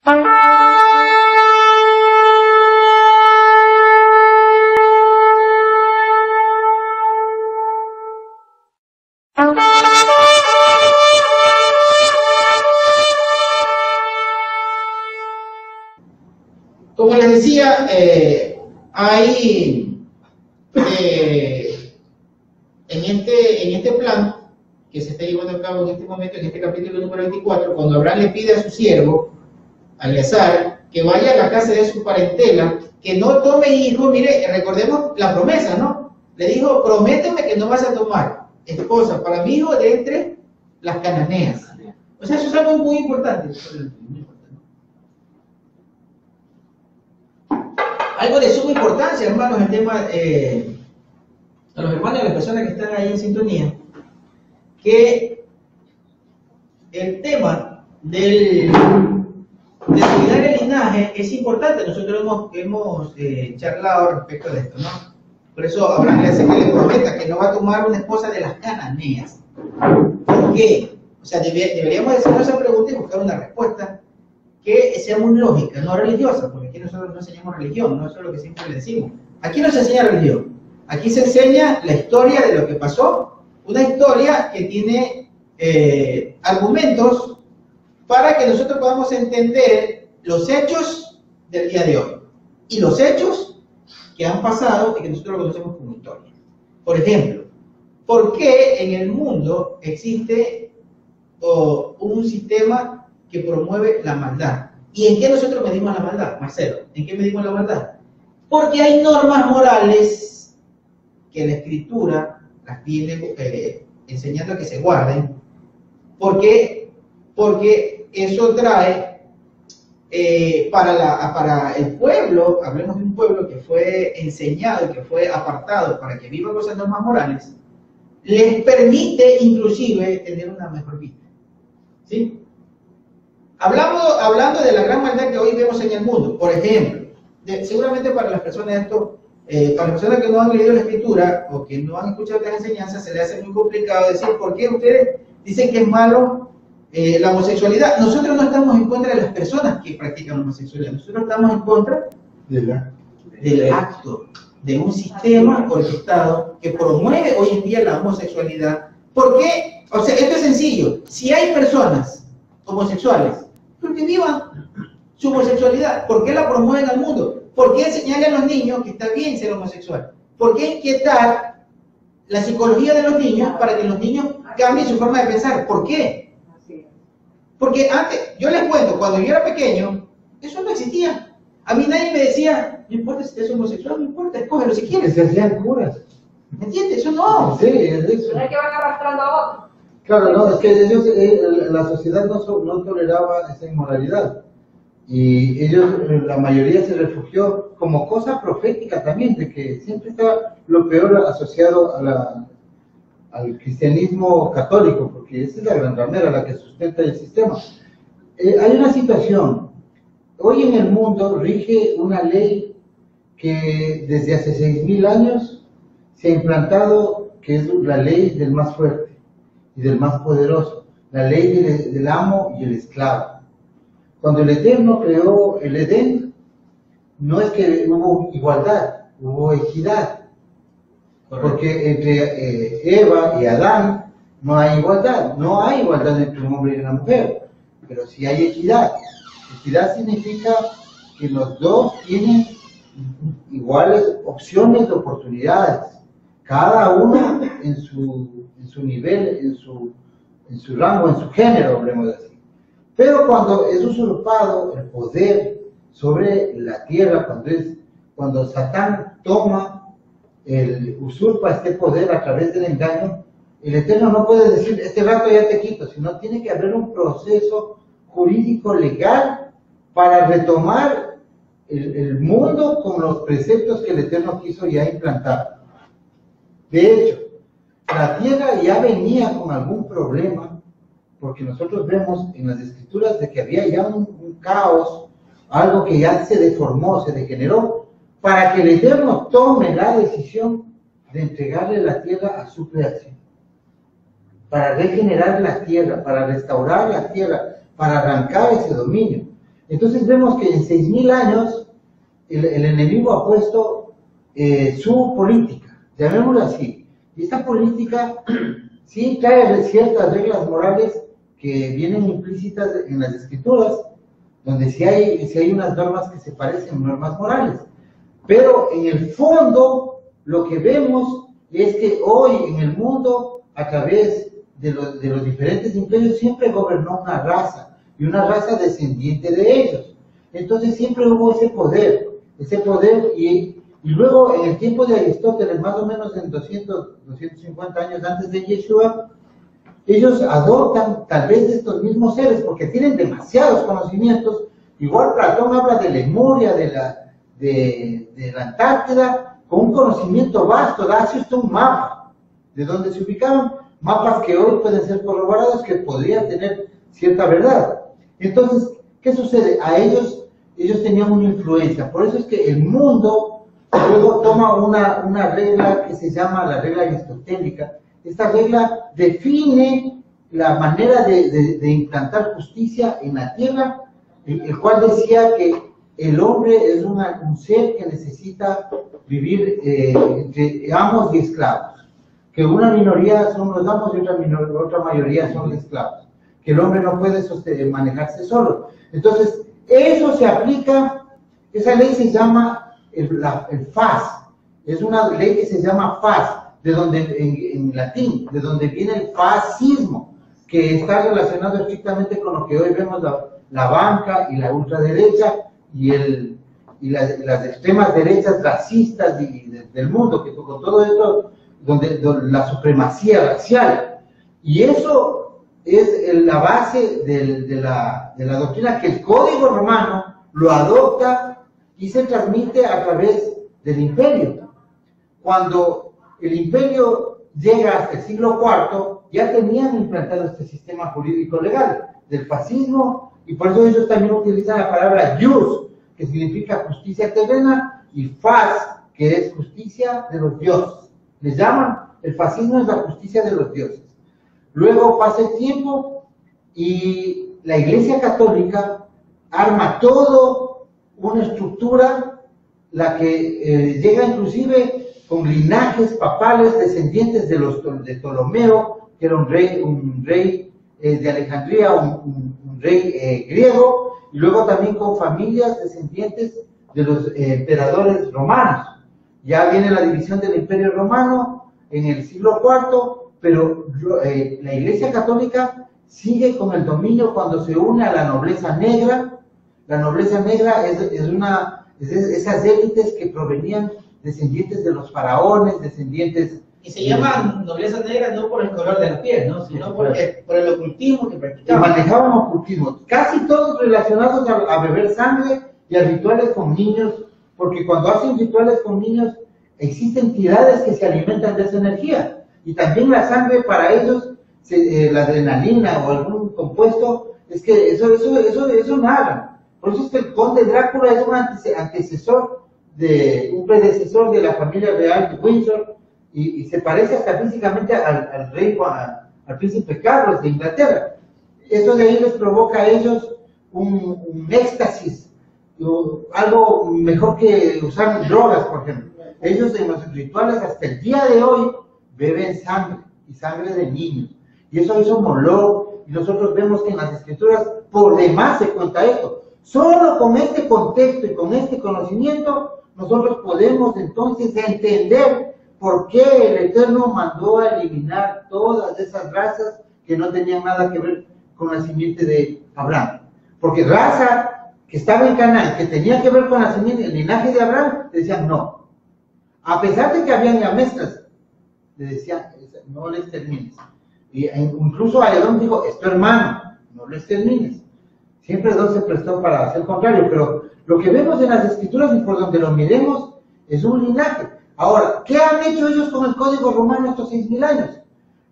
Como les decía, hay en este plan que se está llevando a cabo en este momento, en este capítulo número 24, cuando Abraham le pide a su siervo, a Eleazar, que vaya a la casa de su parentela, que no tome hijo. Mire, recordemos la promesa, ¿no? Le dijo, prométeme que no vas a tomar esposa para mi hijo de entre las cananeas. O sea, eso es algo muy importante. Algo de suma importancia, hermanos, el tema, a los hermanos y a las personas que están ahí en sintonía, que el tema de cuidar el linaje es importante. Nosotros hemos charlado respecto de esto, ¿no? Por eso Abraham le hace que le prometa que no va a tomar una esposa de las cananeas. ¿Por qué? O sea, deberíamos hacernos esa pregunta y buscar una respuesta que sea muy lógica, no religiosa, porque aquí nosotros no enseñamos religión, no eso es lo que siempre le decimos. Aquí no se enseña religión, aquí se enseña la historia de lo que pasó, una historia que tiene argumentos para que nosotros podamos entender los hechos del día de hoy y los hechos que han pasado y que nosotros lo conocemos como historia. Por ejemplo, ¿por qué en el mundo existe un sistema que promueve la maldad? ¿Y en qué nosotros medimos la maldad, Marcelo? ¿En qué medimos la maldad? Porque hay normas morales que la Escritura las tiene enseñando a que se guarden. ¿Por qué? Porque eso trae para el pueblo, hablemos de un pueblo que fue enseñado y que fue apartado para que viva con esas normas morales, les permite inclusive tener una mejor vida. ¿Sí? Hablando de la gran maldad que hoy vemos en el mundo, por ejemplo, seguramente para las personas para las personas que no han leído la Escritura o que no han escuchado las enseñanzas, se les hace muy complicado decir por qué ustedes dicen que es malo la homosexualidad. Nosotros no estamos en contra de las personas que practican homosexualidad, nosotros estamos en contra del acto de un sistema orquestado que promueve hoy en día la homosexualidad. ¿Por qué? O sea, esto es sencillo. Si hay personas homosexuales, pues que vivan su homosexualidad. ¿Por qué la promueven al mundo? ¿Por qué enseñarle a los niños que está bien ser homosexual? ¿Por qué inquietar la psicología de los niños para que los niños cambien su forma de pensar? ¿Por qué? Porque antes, yo les cuento, cuando yo era pequeño, eso no existía. A mí nadie me decía, no importa si eres homosexual, no importa, escógelo si quieres. Se hacían curas. ¿Me entiendes? Eso no. Sí, es eso. No es que van arrastrando a otros. Claro, no, es que ellos, la sociedad no toleraba esa inmoralidad. Y ellos, la mayoría se refugió como cosa profética también, de que siempre está lo peor asociado al cristianismo católico, porque esa es la gran ramera, la que sustenta el sistema. Hay una situación, hoy en el mundo rige una ley que desde hace 6.000 años se ha implantado, que es la ley del más fuerte y del más poderoso, la ley del amo y el esclavo. Cuando el Eterno creó el Edén, no es que hubo igualdad, hubo equidad. Correcto. Porque entre Eva y Adán no hay igualdad entre un hombre y una mujer, pero sí hay equidad. Equidad significa que los dos tienen iguales opciones de oportunidades, cada uno en su nivel, en su rango, en su género, hablemos así. Pero cuando es usurpado el poder sobre la tierra, cuando Satán usurpa este poder a través del engaño, el Eterno no puede decir, este rato ya te quito, sino tiene que haber un proceso jurídico legal para retomar el mundo con los preceptos que el Eterno quiso ya implantar. De hecho, la tierra ya venía con algún problema, porque nosotros vemos en las escrituras de que había ya un caos, algo que ya se deformó, se degeneró, para que el Eterno tome la decisión de entregarle la tierra a su creación, para regenerar la tierra, para restaurar la tierra, para arrancar ese dominio. Entonces vemos que en 6.000 años el enemigo ha puesto su política, llamémoslo así. Y esta política sí trae ciertas reglas morales que vienen implícitas en las escrituras, donde sí hay unas normas que se parecen normas morales. Pero en el fondo, lo que vemos es que hoy en el mundo, a través de los diferentes imperios, siempre gobernó una raza, y una raza descendiente de ellos. Entonces siempre hubo ese poder, y luego en el tiempo de Aristóteles, más o menos en 250 años antes de Yeshua, ellos adoptan tal vez de estos mismos seres, porque tienen demasiados conocimientos. Igual Platón habla de Lemuria, de la Antártida, con un conocimiento vasto, hace usted un mapa de donde se ubicaban, mapas que hoy pueden ser corroborados, que podrían tener cierta verdad. Entonces, ¿qué sucede? A ellos tenían una influencia, por eso es que el mundo luego toma una regla que se llama la regla aristotélica. Esta regla define la manera de implantar justicia en la tierra, el cual decía que el hombre es un ser que necesita vivir entre amos y esclavos, que una minoría son los amos y otra mayoría son los esclavos, que el hombre no puede manejarse solo. Entonces, eso se aplica, esa ley se llama el fas, es una ley que se llama fas, de donde, en latín, de donde viene el fascismo, que está relacionado estrictamente con lo que hoy vemos la banca y la ultraderecha y las extremas derechas racistas del mundo, que con todo esto, donde la supremacía racial. Y eso es la base de la doctrina, que el Código Romano lo adopta y se transmite a través del imperio. Cuando el imperio llega hasta el siglo IV, ya tenían implantado este sistema jurídico legal del fascismo, y por eso ellos también utilizan la palabra jus, que significa justicia terrena, y fas, que es justicia de los dioses. Les llaman, el fascismo es la justicia de los dioses. Luego pasa el tiempo y la Iglesia Católica arma todo una estructura, la que llega inclusive con linajes papales descendientes de Ptolomeo, que era un rey de Alejandría, un rey griego, y luego también con familias descendientes de los emperadores romanos. Ya viene la división del Imperio Romano en el siglo IV, pero la Iglesia Católica sigue con el dominio cuando se une a la nobleza negra. La nobleza negra es esas élites que provenían descendientes de los faraones, descendientes... Y se llama nobleza negra no por el color de la piel, ¿no? Sino por el ocultismo que practicaban. Que manejaban ocultismo, casi todos relacionados a beber sangre y a rituales con niños, porque cuando hacen rituales con niños existen entidades que se alimentan de esa energía, y también la sangre para ellos, la adrenalina o algún compuesto, es que eso nada. Por eso es que el conde Drácula es un un predecesor de la familia real de Windsor, y se parece hasta físicamente al príncipe Carlos de Inglaterra. Eso de ahí les provoca a ellos un éxtasis, algo mejor que usar drogas, por ejemplo. Ellos en los rituales hasta el día de hoy beben sangre, y sangre de niños. Y eso hizo Moloch, y nosotros vemos que en las escrituras por demás se cuenta esto. Solo con este contexto y con este conocimiento, nosotros podemos entonces entender por qué el Eterno mandó a eliminar todas esas razas que no tenían nada que ver con la simiente de Abraham. Porque raza que estaba en Canaán, que tenía que ver con la simiente, el linaje de Abraham, decían no. A pesar de que habían ya mezclas, le decían, no les termines. Y incluso a Edom dijo, es tu hermano, no les termines. Siempre Dios se prestó para hacer contrario, pero lo que vemos en las escrituras y por donde lo miremos es un linaje. Ahora, ¿qué han hecho ellos con el Código Romano estos 6.000 años?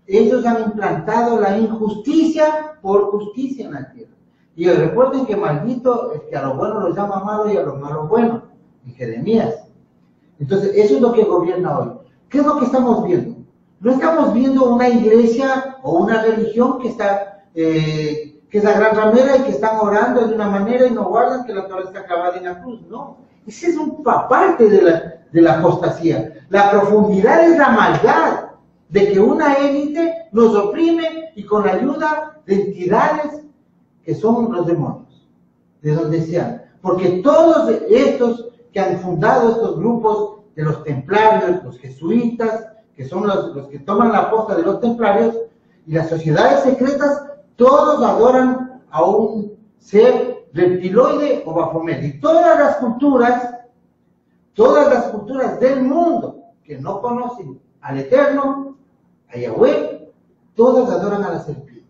Ellos han implantado la injusticia por justicia en la tierra. Y recuerden que maldito es que a lo bueno lo llama malo y a lo malo bueno, en Jeremías. Entonces, eso es lo que gobierna hoy. ¿Qué es lo que estamos viendo? No estamos viendo una iglesia o una religión que que es la gran ramera y que están orando de una manera y no guardan que la Torah está clavada en la cruz. No, ese es un parte de la apostasía. La profundidad es la maldad de que una élite nos oprime y con la ayuda de entidades que son los demonios, de donde sean. Porque todos estos que han fundado estos grupos de los templarios, los jesuitas, que son los que toman la posta de los templarios, y las sociedades secretas, todos adoran a un ser reptiloide o Baphomet. Y todas las culturas del mundo que no conocen al Eterno, a Yahweh, todas adoran a la serpiente.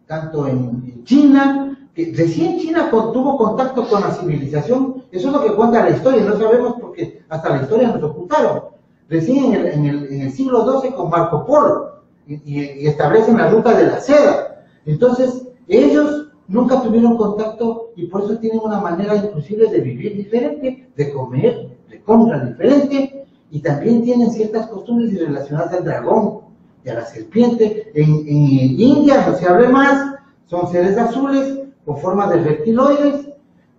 Tanto en China, que recién China tuvo contacto con la civilización, eso es lo que cuenta la historia, no sabemos porque hasta la historia nos ocultaron. Recién en el siglo XII con Marco Polo, y establecen la ruta de la seda. Entonces, ellos nunca tuvieron contacto y por eso tienen una manera inclusive de vivir diferente, de comer, de compra diferente, y también tienen ciertas costumbres relacionadas al dragón y a la serpiente. En India no se hable más, son seres azules con forma de reptiloides.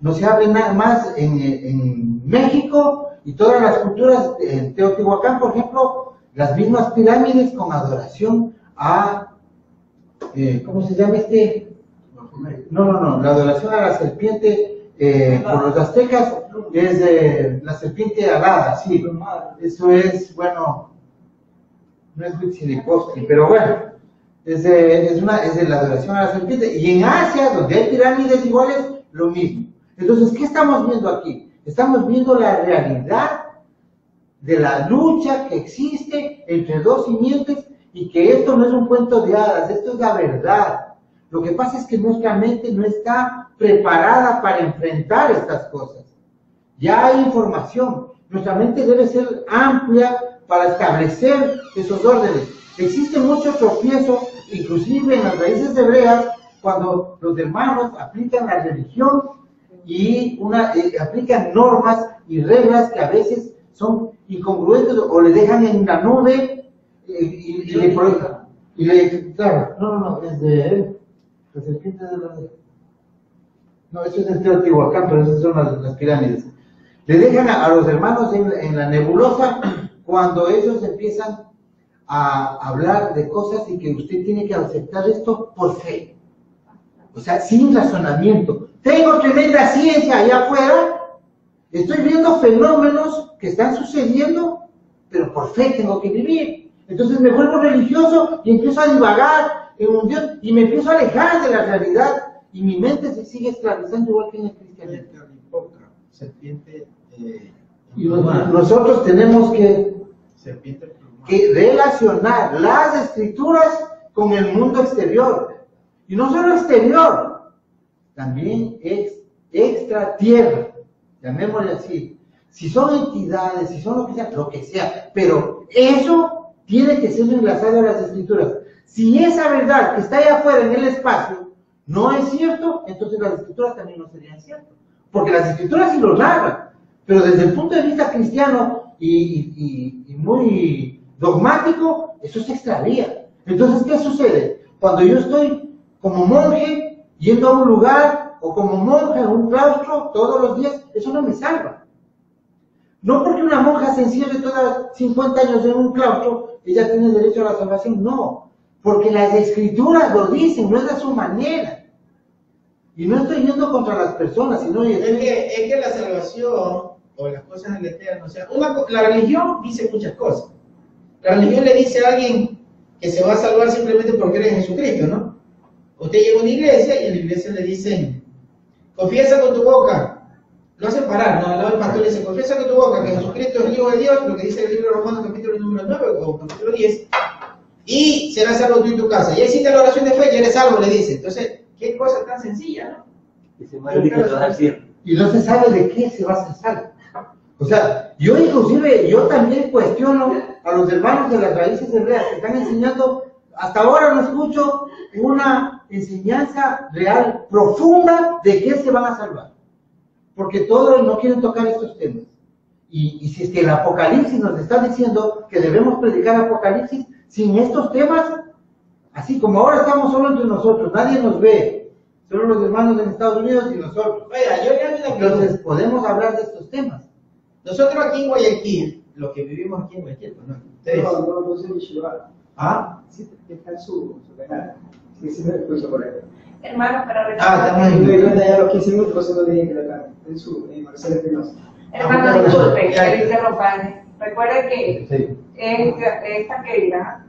No se hable nada más en México y todas las culturas, en Teotihuacán, por ejemplo, las mismas pirámides con adoración a, ¿cómo se llama este? No, la adoración a la serpiente, por los aztecas, es la serpiente alada, sí. Eso es, bueno, no es Huitzilopochtli, pero bueno, es de la adoración a la serpiente. Y en Asia, donde hay pirámides iguales, lo mismo. Entonces, ¿qué estamos viendo aquí? Estamos viendo la realidad de la lucha que existe entre dos simientes y que esto no es un cuento de hadas, esto es la verdad. Lo que pasa es que nuestra mente no está preparada para enfrentar estas cosas. Ya hay información, nuestra mente debe ser amplia para establecer esos órdenes. Existe mucho tropiezo, inclusive en las raíces hebreas, cuando los hermanos aplican la religión y aplican normas y reglas que a veces son incongruentes o le dejan en la nube y le prohíban. Claro, no, es de la serpiente de la... No, eso es en Teotihuacán, pero esas son las pirámides. Le dejan a los hermanos en la nebulosa cuando ellos empiezan a hablar de cosas y que usted tiene que aceptar esto por fe. O sea, sin razonamiento. Tengo tremenda ciencia allá afuera, estoy viendo fenómenos que están sucediendo, pero por fe tengo que vivir. Entonces me vuelvo religioso y empiezo a divagar en un Dios y me empiezo a alejar de la realidad y mi mente se sigue esclavizando igual que en el cristianismo. Serpiente Y nosotros tenemos que relacionar las escrituras con el mundo exterior. Y no solo exterior, también extra tierra, llamémosle así. Si son entidades, si son lo que sea, pero eso tiene que ser enlazado a las escrituras. Si esa verdad que está allá afuera en el espacio no es cierto, entonces las escrituras también no serían ciertas. Porque las escrituras sí lo narran, pero desde el punto de vista cristiano y muy dogmático, eso se extravía. Entonces, ¿qué sucede? Cuando yo estoy como monje yendo a un lugar o como monja en un claustro todos los días, eso no me salva. No porque una monja se encierre todas 50 años en un claustro, ella tiene derecho a la salvación, no. Porque las escrituras lo dicen, no es de su manera. Y no estoy yendo contra las personas, sino... Es que la salvación o las cosas del Eterno, o sea, la religión dice muchas cosas. La religión le dice a alguien que se va a salvar simplemente porque cree en Jesucristo, ¿no? Usted llega a una iglesia y en la iglesia le dicen, confiesa con tu boca, lo hacen parar, ¿no? Al lado del pastor le dice, confiesa con tu boca que Jesucristo es el Hijo de Dios, lo que dice el libro de Romanos capítulo número 9 o capítulo 10, y serás salvo tú y tu casa. Y ahí hiciste la oración de fe y eres salvo, le dice. Entonces, qué cosa tan sencilla, ¿no? Y no se sabe de qué se va a hacer salvo. O sea, yo también cuestiono a los hermanos de las raíces hebreas que están enseñando, hasta ahora no escucho una enseñanza real, profunda, de qué se van a salvar. Porque todos no quieren tocar estos temas. Y si es que el Apocalipsis nos está diciendo que debemos predicar Apocalipsis sin estos temas, Así como ahora estamos solo entre nosotros, nadie nos ve, solo los hermanos en Estados Unidos y nosotros. Oiga, yo le hago una Entonces pregunta. podemos hablar de estos temas. Nosotros aquí en Guayaquil, los que vivimos aquí en Guayaquil, pues no, ustedes. No soy Yeshiva. ¿Ah? Sí, está en su canal. Sí, sí, me escucho por ahí. Hermano, pero estamos Me en doy cuenta ya a los 15 minutos, por eso no dije que la cara. En Marcelo Espinosa. hermano, disculpe, que le interrumpa. Recuerde que Sí. esta querida,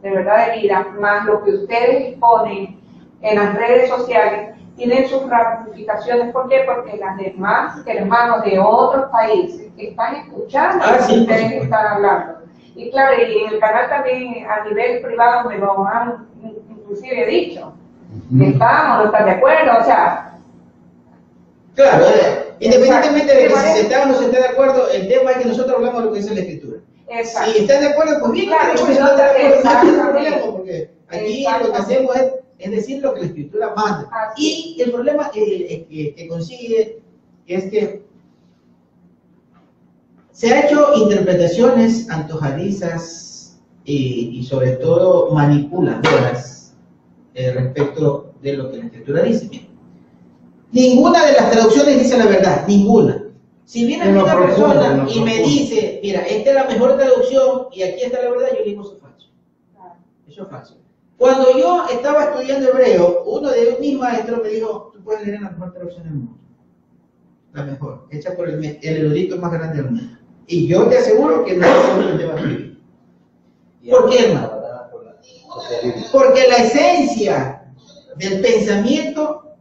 de verdad de vida, más lo que ustedes ponen en las redes sociales, tienen sus ramificaciones. ¿Por qué? Porque las demás hermanos de otros países están escuchando lo que Sí, por ustedes supuesto. están hablando. Y claro, y en el canal también a nivel privado me lo han inclusive dicho. Estamos, no están de acuerdo, o sea, Claro, independientemente de que si Exacto. se está o no se está de acuerdo, el tema es que nosotros hablamos de lo que dice la Escritura. exacto. Si están de acuerdo, pues bien, Claro, si no y están de acuerdo, no hay exactamente. problema, porque aquí lo que hacemos es decir lo que la Escritura manda. Así. Y el problema que consigue es que se han hecho interpretaciones antojadizas y sobre todo manipuladoras respecto de lo que la Escritura dice. Mira, ninguna de las traducciones dice la verdad, ninguna. Si viene En lo una profundo, en persona lo y me profundo. dice, mira, esta es la mejor traducción y aquí está la verdad, yo digo eso es falso. Eso es falso. Cuando yo estaba estudiando hebreo, uno de mis maestros me dijo, tú puedes leer la mejor traducción del mundo. La mejor, hecha por el erudito más grande del mundo. Y yo te aseguro que no es el tema bíblico. ¿Por qué, hermano? Porque la esencia del pensamiento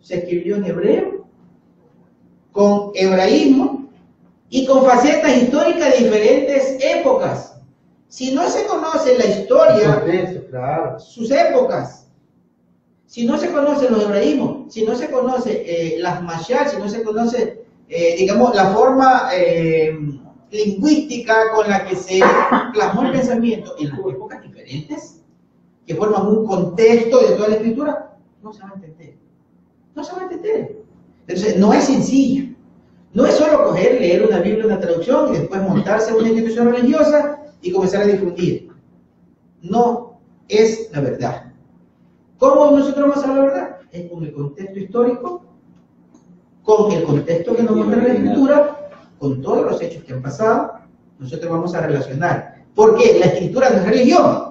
se escribió en hebreo, con hebraísmo y con facetas históricas de diferentes épocas. Si no se conoce la historia, Eso, claro. sus épocas, si no se conocen los hebraísmos, si no se conoce las mashal, si no se conoce, digamos, la forma lingüística con la que se plasmó el pensamiento en las épocas diferentes, que forman un contexto de toda la escritura, no se va a entender. No se va a entender. Entonces, no es sencillo. No es solo coger, leer una Biblia, una traducción y después montarse en una institución religiosa y comenzar a difundir. No es la verdad. ¿Cómo nosotros vamos a la verdad? Es con el contexto histórico, con el contexto que nos muestra la Escritura, con todos los hechos que han pasado, nosotros vamos a relacionar. Porque la Escritura no es religión.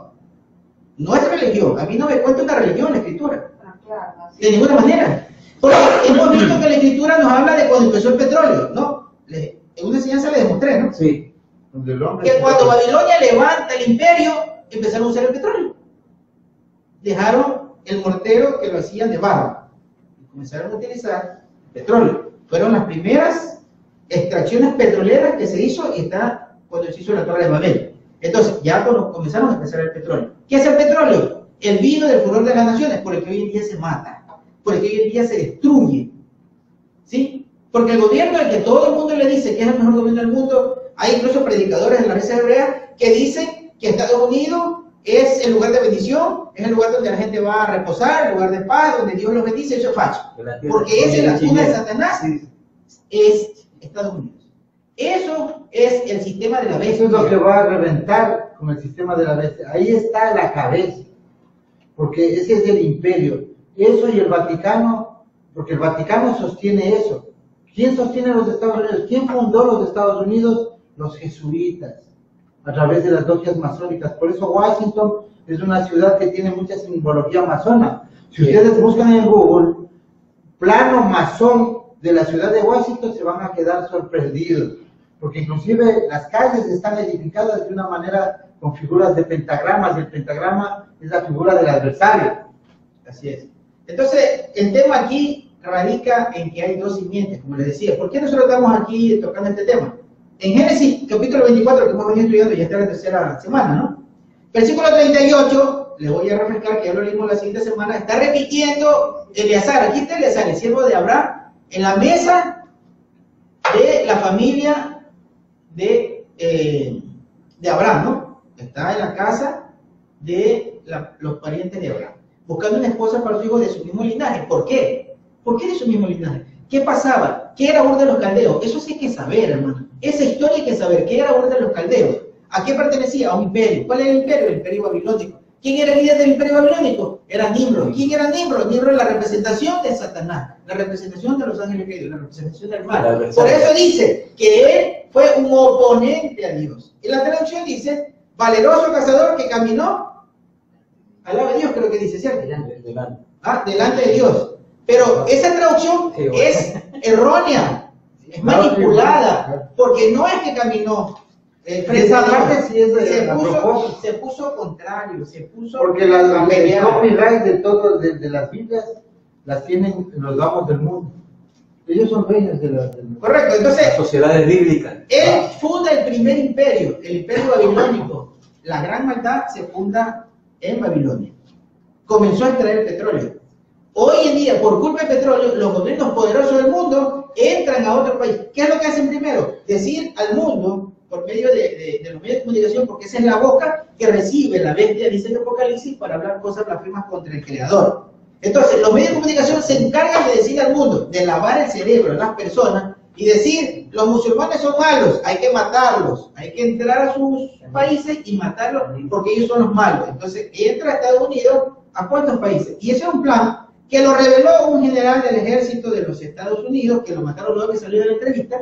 No es religión. A mí no me cuenta una religión la Escritura. Claro, así. De ninguna manera. Porque hemos visto que la Escritura nos habla de cuando empezó el petróleo, ¿no? En una enseñanza le demostré, ¿no? Sí. Donde el hombre Que cuando Babilonia levanta el imperio, empezaron a usar el petróleo. Dejaron el mortero que lo hacían de barro. Y comenzaron a utilizar petróleo. Fueron las primeras extracciones petroleras que se hizo y está cuando se hizo la Torre de Babel. Entonces, ya cuando comenzaron a empezar el petróleo. ¿Qué es el petróleo? El vino del furor de las naciones, por el que hoy en día se mata, por el que hoy en día se destruye. ¿Sí? Porque el gobierno al que todo el mundo le dice que es el mejor gobierno del mundo, hay incluso predicadores en la iglesia hebrea que dicen que Estados Unidos es el lugar de bendición, es el lugar donde la gente va a reposar, el lugar de paz, donde Dios los bendice. Eso es falso. Porque esa es la cuna de Satanás, es Estados Unidos. Eso es el sistema de la bestia. Eso es lo que va a reventar con el sistema de la bestia. Ahí está la cabeza. Porque ese es el imperio. Eso y el Vaticano, porque el Vaticano sostiene eso. ¿Quién sostiene los Estados Unidos? ¿Quién fundó los Estados Unidos? Los jesuitas, a través de las logias masónicas. Por eso Washington es una ciudad que tiene mucha simbología masona. Si ustedes buscan en Google, plano masón de la ciudad de Washington, se van a quedar sorprendidos. Porque inclusive las calles están edificadas de una manera con figuras de pentagramas, y el pentagrama es la figura del adversario. Así es. Entonces, el tema aquí radica en que hay dos simientes, como les decía. ¿Por qué nosotros estamos aquí tocando este tema? En Génesis, capítulo 24, que hemos venido estudiando, ya está en la tercera semana, ¿no? Versículo 38, les voy a refrescar, que ya lo leímos la siguiente semana, está repitiendo Eleazar. Aquí está Eleazar, el siervo de Abraham, en la mesa de la familia de Abraham, ¿no? Está en la casa de los parientes de Abraham, buscando una esposa para su hijo de su mismo linaje. ¿Por qué? ¿Por qué de su mismo linaje? ¿Qué pasaba? ¿Qué era Ur de los Caldeos? Eso sí hay que saber, hermano. Esa historia hay que saber. ¿Qué era Ur de los Caldeos? ¿A qué pertenecía? A un imperio. ¿Cuál era el imperio? El imperio babilónico. ¿Quién era el líder del imperio babilónico? Era Nimrod. ¿Quién era Nimrod? Nimrod es la representación de Satanás, la representación de los ángeles caídos, la representación del mal. Por eso dice que él fue un oponente a Dios. Y la traducción dice, valeroso cazador que caminó al lado de Dios, creo que dice, ¿cierto? Delante de Dios. Pero esa traducción es errónea, es manipulada, porque no es que caminó frente a Dios. Sí es se puso contrario, se puso porque el copyright de todo, de las Biblias, las tienen los amos del mundo. Ellos son reyes de la... Correcto, entonces... Sociedades bíblicas. Él funda el primer imperio, el imperio babilónico. La gran maldad se funda en Babilonia. Comenzó a extraer petróleo. Hoy en día, por culpa del petróleo, los gobiernos poderosos del mundo entran a otro país. ¿Qué es lo que hacen primero? Decir al mundo, por medio de los medios de comunicación, porque esa es la boca que recibe la bestia, dice el Apocalipsis, para hablar cosas blasfemas contra el Creador. Entonces, los medios de comunicación se encargan de decir al mundo, de lavar el cerebro de las personas y decir, los musulmanes son malos, hay que matarlos, hay que entrar a sus países y matarlos porque ellos son los malos. Entonces, entra a Estados Unidos a cuántos países. Y ese es un plan que lo reveló un general del ejército de los Estados Unidos, que lo mataron luego que salió de la entrevista,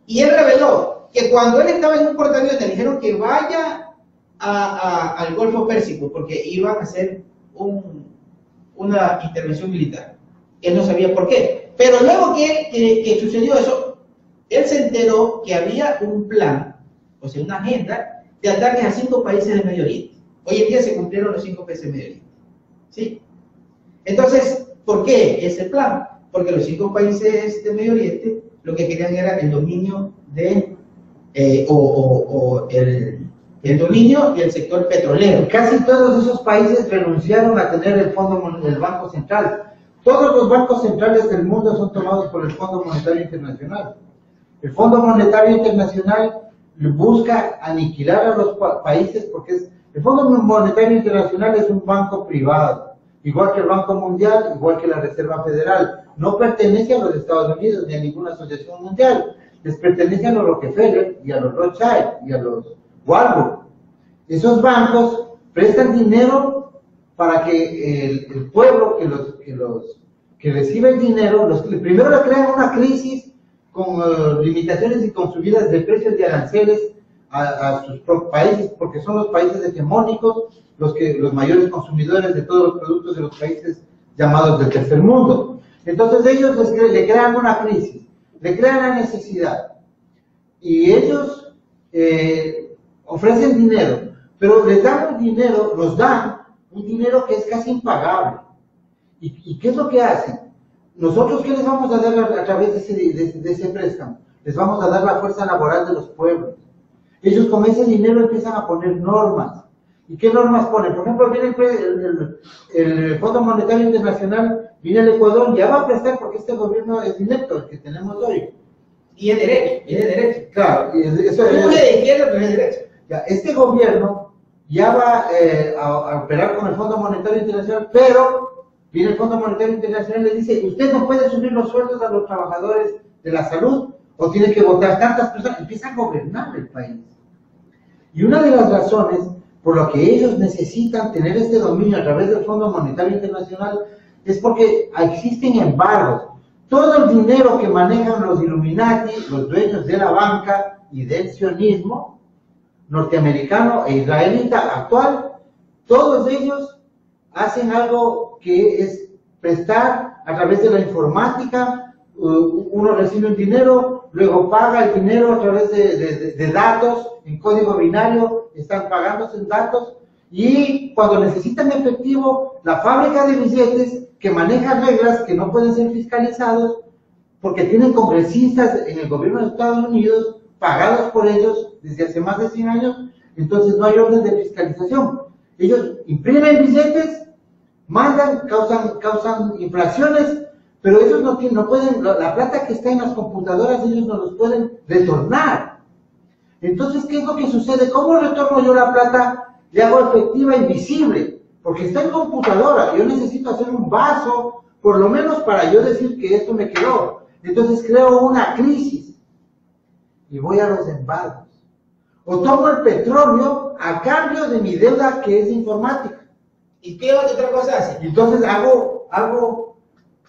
y él reveló que cuando él estaba en un portaaviones le dijeron que vaya al Golfo Pérsico, porque iban a hacer una intervención militar. Él no sabía por qué. Pero luego que sucedió eso, él se enteró que había un plan, o sea, una agenda de ataques a 5 países del Medio Oriente. Hoy en día se cumplieron los 5 países del Medio Oriente. ¿Sí? Entonces, ¿por qué ese plan? Porque los 5 países del Medio Oriente lo que querían era el dominio de, el dominio del sector petrolero. Casi todos esos países renunciaron a tener el Banco Central. Todos los bancos centrales del mundo son tomados por el Fondo Monetario Internacional. El Fondo Monetario Internacional busca aniquilar a los países porque el Fondo Monetario Internacional es un banco privado, igual que el Banco Mundial, igual que la Reserva Federal. No pertenece a los Estados Unidos ni a ninguna asociación mundial. Les pertenece a los Rockefeller y a los Rothschild y a los Warburg. Esos bancos prestan dinero para que el pueblo que recibe el dinero, primero le crean una crisis con limitaciones y con subidas de precios de aranceles a sus países, porque son los países hegemónicos los mayores consumidores de todos los productos de los países llamados del tercer mundo. Entonces ellos le crean una crisis, le crean la necesidad, y ellos ofrecen dinero, pero les dan un dinero, nos dan un dinero que es casi impagable. ¿Y qué es lo que hacen? Nosotros, ¿qué les vamos a dar a través de ese préstamo? Les vamos a dar la fuerza laboral de los pueblos. Ellos con ese dinero empiezan a poner normas. ¿Y qué normas ponen? Por ejemplo, viene el Fondo Monetario Internacional, viene el Ecuador, ya va a prestar porque este gobierno es inepto, el que tenemos hoy. Y es derecho. Claro, y eso es de izquierda, pero es derecho. Ya, este gobierno ya va a operar con el Fondo Monetario Internacional, pero viene el Fondo Monetario Internacional y le dice, usted no puede subir los sueldos a los trabajadores de la salud, o tiene que votar tantas personas, empiezan a gobernar el país. Y una de las razones por lo que ellos necesitan tener este dominio a través del Fondo Monetario Internacional es porque existen embargos. Todo el dinero que manejan los Illuminati, los dueños de la banca y del sionismo norteamericano e israelita actual, todos ellos hacen algo que es prestar a través de la informática. Uno recibe un dinero, luego paga el dinero a través de datos en código binario, están pagándose en datos, y cuando necesitan efectivo, la fábrica de billetes que maneja reglas que no pueden ser fiscalizados porque tienen congresistas en el gobierno de Estados Unidos pagados por ellos desde hace más de 100 años, entonces no hay orden de fiscalización. Ellos imprimen billetes, mandan, causan inflaciones, pero ellos no pueden, la plata que está en las computadoras, ellos no los pueden retornar. Entonces, ¿qué es lo que sucede? ¿Cómo retorno yo la plata? Le hago efectiva y visible, porque está en computadora. Yo necesito hacer un vaso, por lo menos para yo decir que esto me quedó. Entonces creo una crisis y voy a los embargos. o tomo el petróleo a cambio de mi deuda que es informática. ¿Y qué otra cosa hacen? Y entonces hago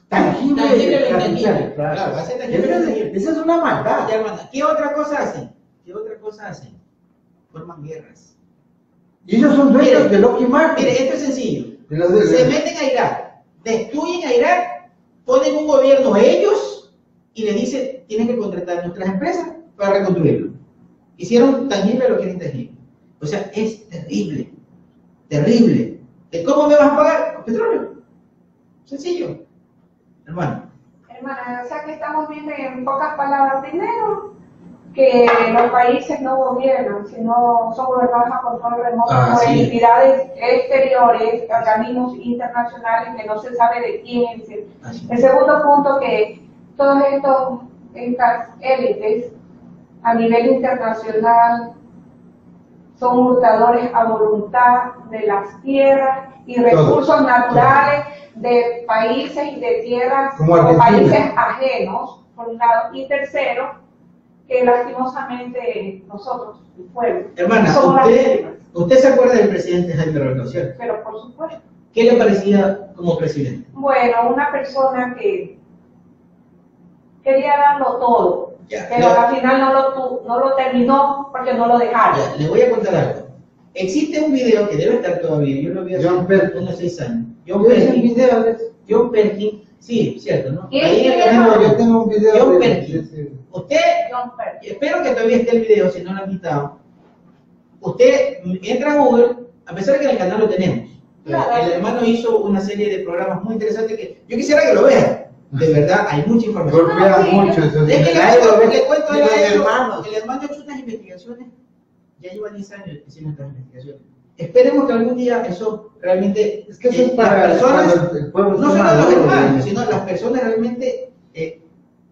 tangible. Tangible lo la intangible. riqueza. Claro, hace tangible lo intangible. Esa es una maldad. Ya, hermana, ¿qué otra cosa hacen? ¿Qué otra cosa hacen? Forman guerras. Y ellos son dueños Mire, de Lockheed Martin. Mire, esto es sencillo. De Se meten a Irak, destruyen a Irak, ponen un gobierno ellos y les dicen, tienen que contratar nuestras empresas para reconstruirlo. Hicieron tangible lo que era intangible. O sea, es terrible, terrible. ¿Cómo me vas a pagar? Con petróleo. Sencillo. Hermano. Hermana, o sea que estamos viendo en pocas palabras, primero, que los países no gobiernan, sino son gobernados a control remoto por sí. entidades exteriores, organismos internacionales que no se sabe de quién es. El segundo punto, que todos estas élites a nivel internacional son hurtadores a voluntad de las tierras y recursos naturales de países y de tierras o países ajenos, por un lado, y tercero, que lastimosamente nosotros, el pueblo, Hermana, somos las víctimas. ¿usted se acuerda del presidente Jaime Rolón, cierto? Pero por supuesto. ¿Qué le parecía como presidente? Bueno, una persona que quería darlo todo, Ya, pero al final no lo terminó porque no lo dejaron. Ya, le voy a contar algo. Existe un video que debe estar todavía, yo lo vi hace John Perkin. unos 6 años. John Perkin, sí, cierto, ¿no? ¿Quién Ahí en el es? canal Yo tengo un video. John de- Perkin. Usted, John Perkin. espero que todavía esté el video, si no lo han quitado. Usted entra a Google, a pesar de que en el canal lo tenemos. Claro. El hermano hizo una serie de programas muy interesantes que yo quisiera que lo vean. De verdad, hay mucha información. Golpea mucho eso. Es que le cuento de algo los a él. hermanos. El hermano ha hecho unas investigaciones, ya lleva 10 años haciendo estas investigaciones. Esperemos que algún día eso realmente, Es que eso es las para personas, cuando el pueblo no esté solo los maduro, hermanos, sino las personas realmente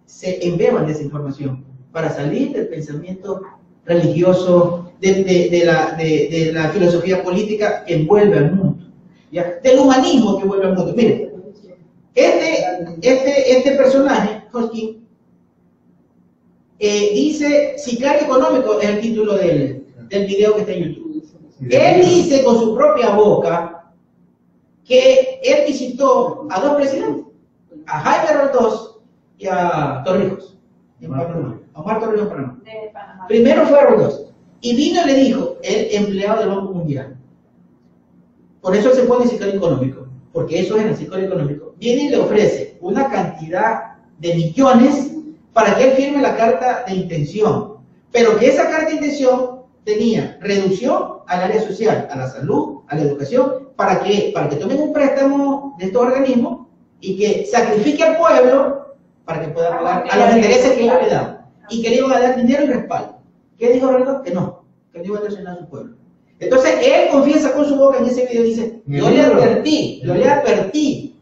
se embeban de esa información para salir del pensamiento religioso, de la filosofía política que envuelve al mundo, ¿ya? Del humanismo que envuelve al mundo. Mire, este personaje, Hoskin, dice, sicario económico es el título del video que está en YouTube. Él dice con su propia boca que él visitó a dos presidentes, a Jaime Roldós y a Torrijos, en Panamá, a Omar Torrijos en Panamá. De Panamá. Primero fue a Roldós, y vino y le dijo, el empleado del Banco Mundial. Por eso él se pone sicario económico, porque eso es el sicario económico. Viene y le ofrece una cantidad de millones para que él firme la carta de intención, pero que esa carta de intención tenía reducción al área social, a la salud, a la educación, ¿para qué? Para que tomen un préstamo de estos organismos y que sacrifique al pueblo para que pueda pagar a los intereses que ellos le dan, y que le iban a dar dinero y respaldo. ¿Qué dijo Rolando? Que no iba a traicionar a su pueblo. Entonces él confiesa con su boca en ese video, dice, yo le advertí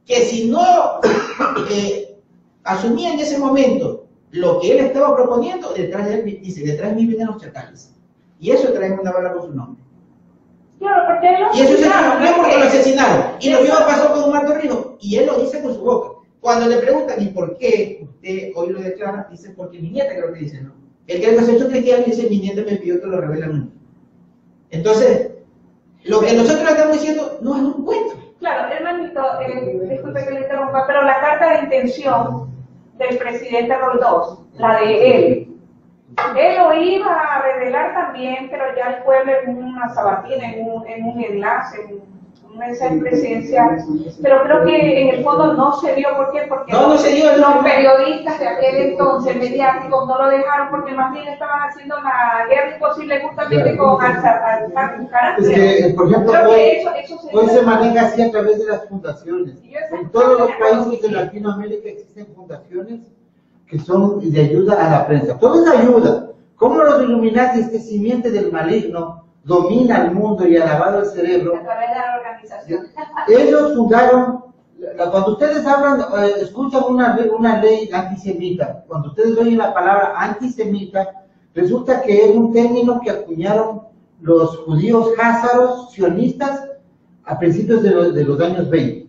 que si no asumía en ese momento lo que él estaba proponiendo, detrás de él, dice, detrás de mí vienen los chacales. Y eso trae una bala con su nombre. Claro, porque él Y eso se cumplió porque lo asesinaron. Y lo mismo pasó con Omar Torrijos. Y él lo dice con su boca. Cuando le preguntan, ¿y por qué usted hoy lo declara? Dice, porque mi nieta creo que dice, ¿no? El que se ha hecho cristiano dice, mi nieta me pidió que lo revele al mundo. Entonces, lo que nosotros estamos diciendo no es un cuento. Claro, hermanito, disculpe que le interrumpa, pero la carta de intención del presidente Roldós, la de él lo iba a revelar también, pero ya el pueblo en una sabatina, en un enlace, en un mensaje presidencial, pero creo que en el fondo no se dio. ¿Por qué? Porque No se dio. los periodistas de aquel entonces, mediáticos, no lo dejaron porque más bien estaban haciendo la guerra imposible justamente con Al-Qaeda. Es que, por ejemplo, Creo hoy, que eso hoy se maneja así a través de las fundaciones. Sí, yo sé. En todos los países de Latinoamérica existen fundaciones que son de ayuda a la prensa. Todo es ayuda. ¿Cómo los Illuminati, este simiente del maligno, domina el mundo y ha lavado el cerebro? A través de la organización. Ellos fundaron, cuando ustedes hablan, escuchan una ley antisemita, cuando ustedes oyen la palabra antisemita, resulta que es un término que acuñaron los judíos házaros sionistas a principios de los años 20.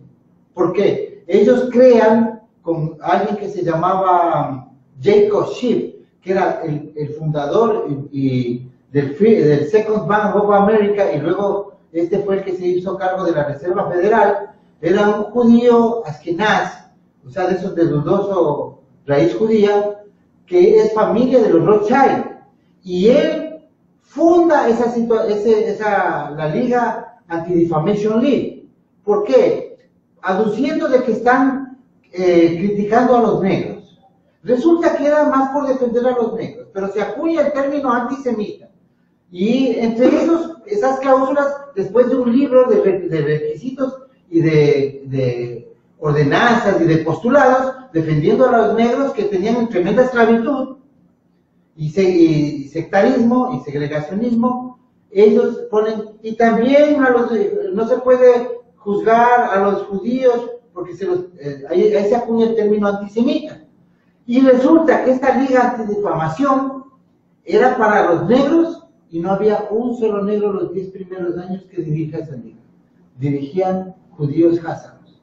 ¿Por qué? Ellos crean con alguien que se llamaba Jacob Schiff, que era el fundador y del Second Bank of America, y luego este fue el que se hizo cargo de la Reserva Federal. Era un judío askenaz, o sea, de esos de dudoso raíz judía, que es familia de los Rothschild, y él funda la Liga Anti-Defamation League. ¿Por qué? Aduciendo de que están criticando a los negros. Resulta que era más por defender a los negros, pero se acuña el término antisemita. Y entre esas cláusulas, después de un libro de requisitos y de ordenanzas y de postulados, defendiendo a los negros que tenían tremenda esclavitud y sectarismo y segregacionismo, ellos ponen, y también no se puede juzgar a los judíos porque ahí se acuña el término antisemita. Y resulta que esta liga antidifamación era para los negros, y no había un solo negro los 10 primeros años que dirija esa liga. Dirigían judíos házaros.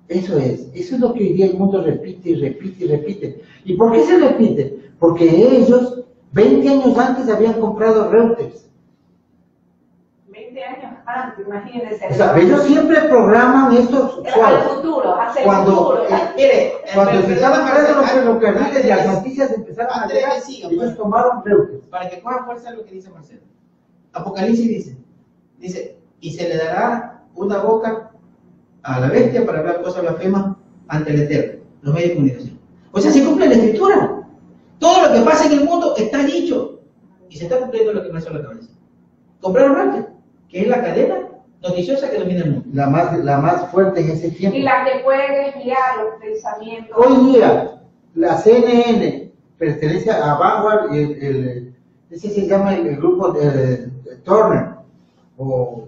Eso es lo que hoy día el mundo repite y repite y repite. ¿Y por qué se repite? Porque ellos 20 años antes habían comprado Reuters. 20 años antes, imagínense. O sea, ellos siempre programan esto al futuro, hacia el futuro. Cuando empezaron a ver los ferrocarriles y las noticias empezaron a llegar, ellos tomaron Reuters. Para que coja fuerza lo que dice Marcelo. Apocalipsis dice, y se le dará una boca a la bestia para hablar cosas blasfemas ante el Eterno, los medios de comunicación. O sea, se cumple la escritura. Todo lo que pasa en el mundo está dicho. Y se está cumpliendo lo que Marcelo acaba de decir. Compraron Reuters, que es la cadena noticiosa que domina el mundo. La más fuerte en ese tiempo. Y la que puede desviar los pensamientos. Hoy día, la CNN pertenece a Vanguard, ese se llama el grupo de Turner, o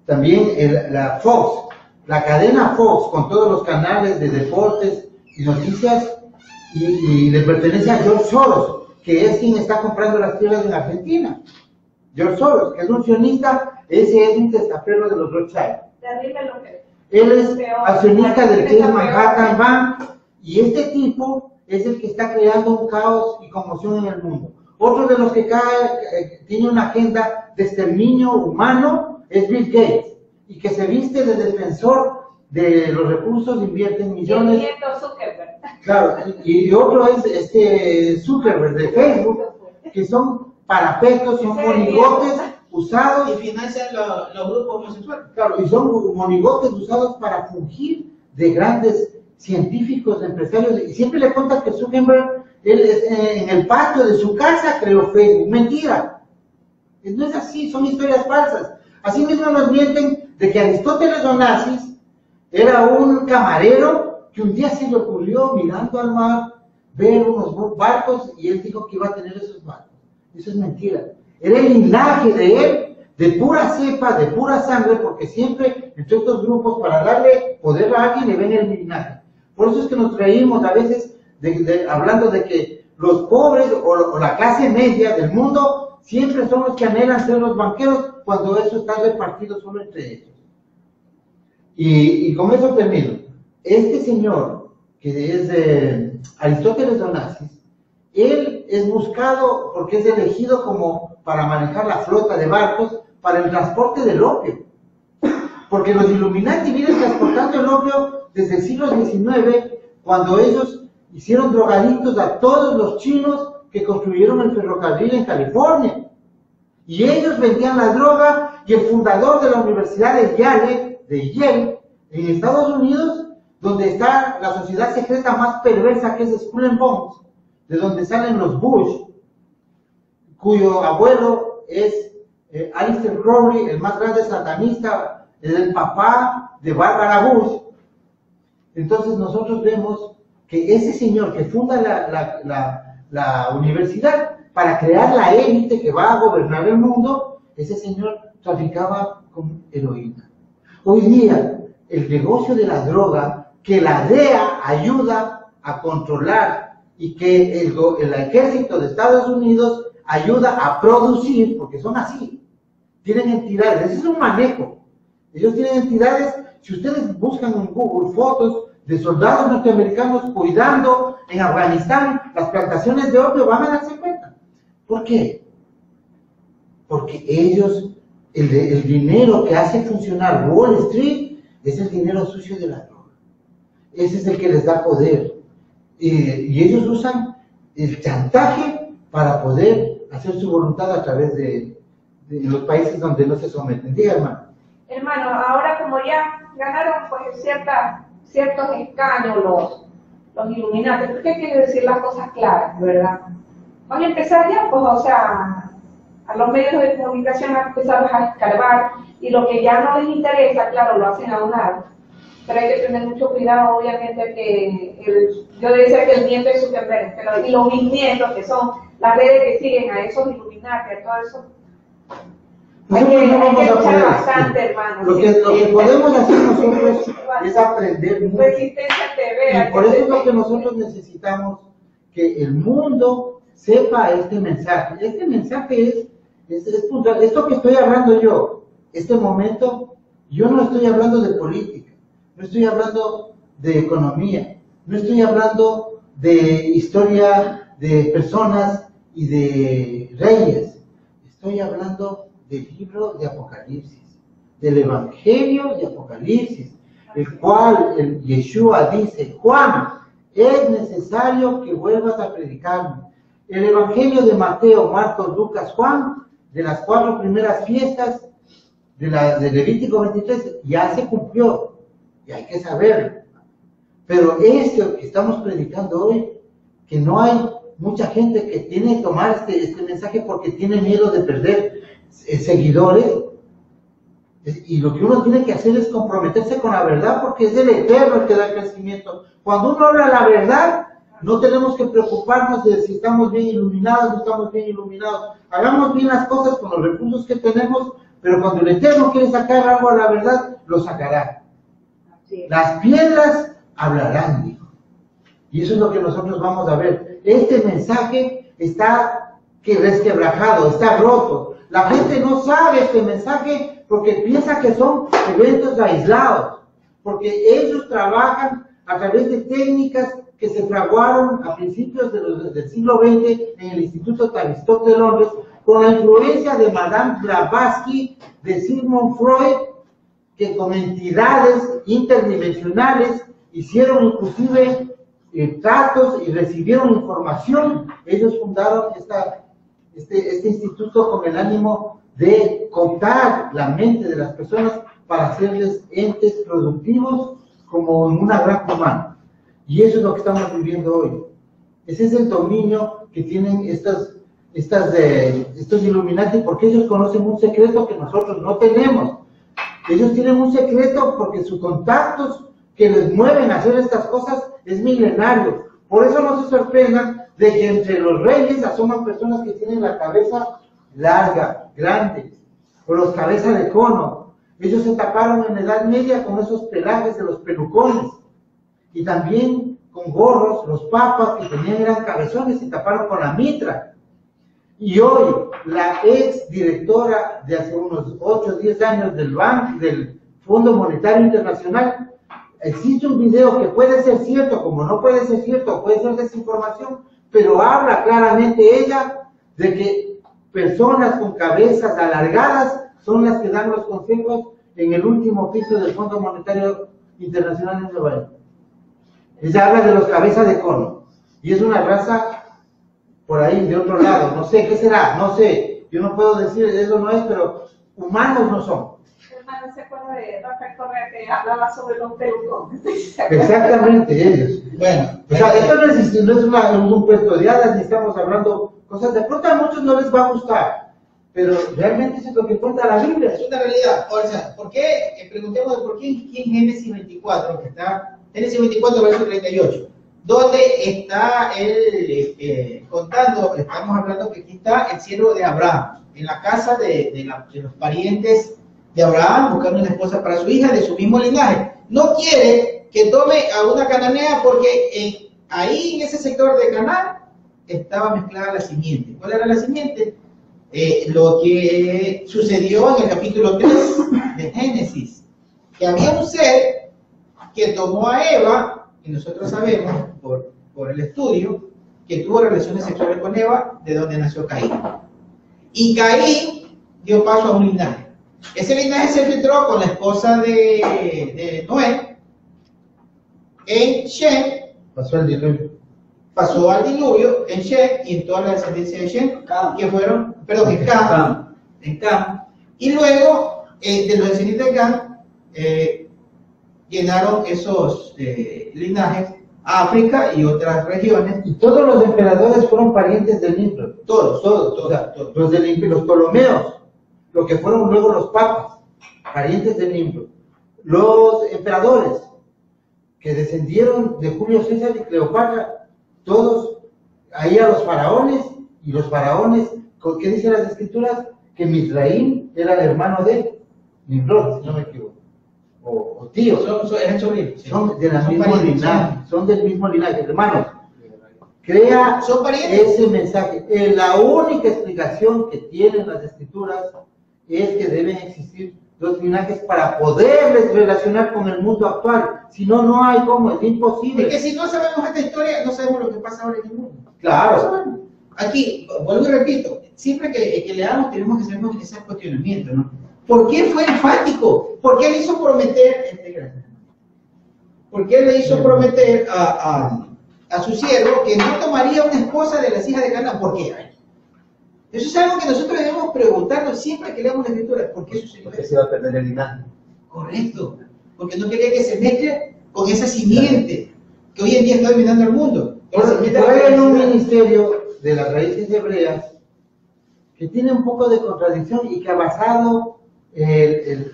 también la Fox, la cadena Fox, con todos los canales de deportes y noticias, y le pertenece a George Soros, que es quien está comprando las tierras en Argentina. George Soros, que es un sionista, ese es un testaferro de los Rothschild. Terrible lo que Él es accionista del que es Manhattan Bank, y este tipo es el que está creando un caos y conmoción en el mundo. Otro de los que tiene una agenda de exterminio humano es Bill Gates, y que se viste de defensor de los recursos, invierte en millones. El nieto Zuckerberg. Claro, y otro es Zuckerberg de Facebook, que son parapetos, son monigotes usados. Y financian los grupos homosexuales. Claro, y son monigotes usados para fungir de grandes científicos, empresarios. Y siempre le cuentan que Zuckerberg, en el patio de su casa creó Facebook. Mentira. No es así, son historias falsas. Así mismo nos mienten de que Aristóteles Onassis era un camarero que un día se le ocurrió, mirando al mar, ver unos barcos, y él dijo que iba a tener esos barcos. Eso es mentira. Era el linaje de él, de pura cepa, de pura sangre, porque siempre entre estos grupos, para darle poder a alguien, le ven el linaje. Por eso es que nos reímos a veces hablando de que los pobres o la clase media del mundo siempre son los que anhelan ser los banqueros, cuando eso está repartido solo entre ellos. Y con eso termino. Este señor, que es de Aristóteles Onassis, él es buscado porque es elegido como para manejar la flota de barcos para el transporte del opio. Porque los Illuminati vienen transportando el opio desde el siglo XIX, cuando ellos hicieron drogadictos a todos los chinos que construyeron el ferrocarril en California. Y ellos vendían la droga, y el fundador de la Universidad de Yale, en Estados Unidos, donde está la sociedad secreta más perversa, que es Skull and Bones, de donde salen los Bush, cuyo abuelo es Aleister Crowley, el más grande satanista, es el papá de Barbara Bush. Entonces nosotros vemos que ese señor que funda la universidad para crear la élite que va a gobernar el mundo, ese señor traficaba con heroína. Hoy día, el negocio de la droga, que la DEA ayuda a controlar y que el ejército de Estados Unidos ayuda a producir, porque son así, tienen entidades, ese es un manejo. Ellos tienen entidades. Si ustedes buscan en Google fotos de soldados norteamericanos cuidando en Afganistán las plantaciones de opio, van a darse cuenta. ¿Por qué? porque ellos, el dinero que hace funcionar Wall Street es el dinero sucio de la droga. Ese es el que les da poder. Y ellos usan el chantaje para poder hacer su voluntad a través de los países donde no se someten. Diga, hermano. Hermano, ahora como ya ganaron pues ciertos escaños los Illuminati, ¿por qué quiere decir las cosas claras, verdad? Van a empezar ya, pues, o sea, a los medios de comunicación han empezado a escarbar y lo que ya no les interesa, claro, lo hacen a un lado. Pero hay que tener mucho cuidado, obviamente, que yo decía que el nieto es Zuckerberg, pero y los bisnietos, que son las redes que siguen a esos Illuminati, a todo eso. Hay que luchar bastante, hermano. Lo que podemos hacer nosotros es aprender mucho. Resistencia TV. Y por eso es lo que nosotros necesitamos, que el mundo sepa este mensaje. Este mensaje es puntual. Esto que estoy hablando yo, este momento, yo no estoy hablando de política, no estoy hablando de economía, no estoy hablando de historia de personas y de reyes. Estoy hablando del libro de Apocalipsis, del Evangelio de Apocalipsis, el cual el Yeshua dice: Juan, es necesario que vuelvas a predicarme. El Evangelio de Mateo, Marcos, Lucas, Juan, de las 4 primeras fiestas de Levítico 23, ya se cumplió, y hay que saberlo. Pero esto que estamos predicando hoy, que no hay mucha gente que tiene que tomar este mensaje porque tiene miedo de perder seguidores, y lo que uno tiene que hacer es comprometerse con la verdad, porque es el Eterno el que da el crecimiento. Cuando uno habla la verdad, no tenemos que preocuparnos de si estamos bien iluminados o no estamos bien iluminados. Hagamos bien las cosas con los recursos que tenemos, pero cuando el Eterno quiere sacar algo a la verdad, lo sacará. Las piedras hablarán, dijo. Y eso es lo que nosotros vamos a ver. Este mensaje está resquebrajado, está roto. La gente no sabe este mensaje porque piensa que son eventos aislados, porque ellos trabajan a través de técnicas que se fraguaron a principios del siglo XX en el Instituto Tavistock de Londres, con la influencia de Madame Blavatsky, de Sigmund Freud, que con entidades interdimensionales hicieron inclusive tratos y recibieron información. Ellos fundaron este instituto con el ánimo de contar la mente de las personas para hacerles entes productivos como en una granja humana. Y eso es lo que estamos viviendo hoy. Ese es el dominio que tienen estos Illuminati, porque ellos conocen un secreto que nosotros no tenemos. Ellos tienen un secreto porque sus contactos que les mueven a hacer estas cosas es milenario. Por eso no se sorprendan de que entre los reyes asoman personas que tienen la cabeza larga, grande, o los cabezas de cono. Ellos se taparon en la Edad Media con esos pelajes de los pelucones, y también con gorros. Los papas que tenían eran cabezones, se taparon con la mitra. Y hoy la ex directora de hace unos 8 o 10 años del Fondo Monetario Internacional, existe un video que puede ser cierto, como no puede ser cierto, puede ser desinformación, pero habla claramente ella de que personas con cabezas alargadas son las que dan los consejos en el último piso del Fondo Monetario Internacional en Nueva York. Ella habla de los cabezas de cono, y es una raza por ahí de otro lado, no sé qué será, no sé, yo no puedo decir eso no es, pero humanos no son. Hermano, ¿se acuerda de Rafael Correa que hablaba sobre los pelucones? Exactamente, ellos. Bueno, o sea, esto no es un cuento de hadas, ni estamos hablando cosas de pronto a muchos no les va a gustar, pero realmente eso es lo que cuenta la Biblia. Es una realidad. O sea, ¿por qué? Preguntemos por qué en Génesis 24, que está Génesis 24, verso 38, donde está él contando, estamos hablando que aquí está el siervo de Abraham, en la casa de los parientes de Abraham, buscando una esposa para su hija de su mismo linaje. No quiere que tome a una cananea porque ahí en ese sector de Canaán estaba mezclada la simiente. ¿Cuál era la simiente? Lo que sucedió en el capítulo 3 de Génesis, que había un ser que tomó a Eva, y nosotros sabemos por el estudio, que tuvo relaciones sexuales con Eva, de donde nació Caín. Y Caín dio paso a un linaje. Ese linaje se filtró con la esposa de Noé en Shem, Pasó el diluvio. pasó al diluvio en Shem y en toda la descendencia de Shem, Cam. que fueron, perdón, en Cam, y luego de los descendientes de Cam llenaron esos linajes a África y otras regiones. Y todos los emperadores fueron parientes de Nimrod. Todos. O sea, los Ptolomeos, lo que fueron luego los papas, parientes de Nimrod. Los emperadores, que descendieron de Julio César y Cleopatra, todos, ahí a los faraones, y los faraones, ¿qué dicen las escrituras? Que Misraim era hermano de Nimrod, si no me equivoco, o tío. Eran sobrinos. Son del Son mismo parientes, linaje, son del mismo linaje, hermanos. Crea Son parientes. ese mensaje. La única explicación que tienen las escrituras es que deben existir dos linajes para poderles relacionar con el mundo actual. Si no, no hay cómo, es imposible. Es que si no sabemos esta historia, no sabemos lo que pasa ahora en el mundo. Claro. Aquí, vuelvo y repito, siempre que leamos tenemos que hacernos ese cuestionamiento, ¿no? ¿Por qué fue enfático? ¿Por qué le hizo prometer, ¿por qué le hizo prometer a su siervo que no tomaría una esposa de las hijas de Canaán? ¿Por qué? Eso es algo que nosotros debemos preguntarnos siempre que leamos la escritura. ¿Por qué sucedió Porque eso? se va a perder el linaje. Correcto. Porque no quería que se mezcle con esa simiente que hoy en día está dominando el mundo. Por La simiente de la ahí hay un felicidad. ministerio de las raíces hebreas que tiene un poco de contradicción y que ha basado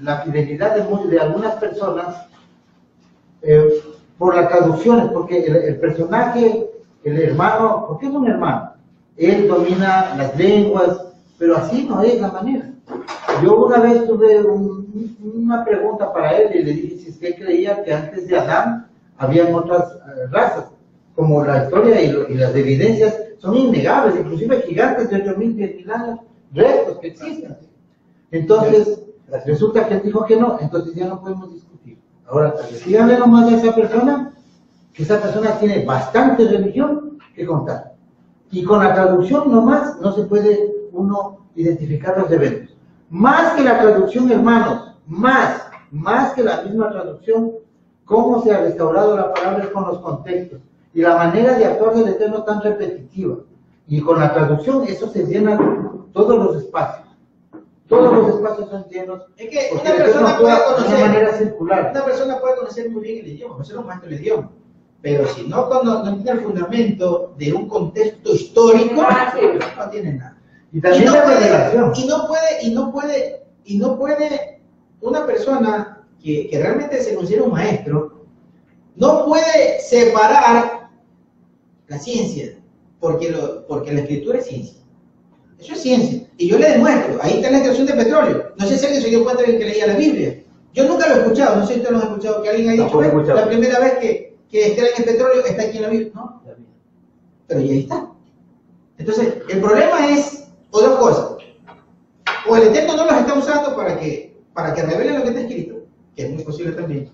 la fidelidad de algunas personas por las traducciones, porque el personaje, el hermano, porque es un hermano, él domina las lenguas, pero así no es la manera. Yo una vez tuve una pregunta para él y le dije si usted creía que antes de Adán habían otras razas, como la historia y las evidencias son innegables, inclusive gigantes de 8.000, 10.000 años, restos que existen. Entonces, resulta que él dijo que no, entonces ya no podemos discutir. Ahora, díganle nomás a esa persona que esa persona tiene bastante religión que contar. Y con la traducción nomás no se puede uno identificar los eventos. Más que la traducción, hermanos, más que la misma traducción, cómo se ha restaurado la palabra es con los contextos y la manera de actuar del Eterno tan repetitiva. Y con la traducción eso se llena todos los espacios. Todos los espacios son llenos. Es que porque una el Eterno persona puede actúa de conocer, una manera circular. una persona puede conocer muy bien el idioma, ser un maestro del idioma, pero si no tiene el fundamento de un contexto histórico, no tiene nada. Y también la revelación. Y no puede una persona que realmente se considera un maestro, no puede separar la ciencia, porque la escritura es ciencia. Eso es ciencia. Y yo le demuestro, ahí está la extracción de petróleo. No sé si alguien se dio cuenta de que leía la Biblia. Yo nunca lo he escuchado, no sé si ustedes lo han escuchado, que alguien ha dicho, Tampoco he escuchado. la primera vez que extraen el petróleo está aquí en la Biblia. No, pero ya está. Entonces, el problema es otra cosa. O el Eterno no los está usando para que revelen lo que está escrito, que es muy posible también,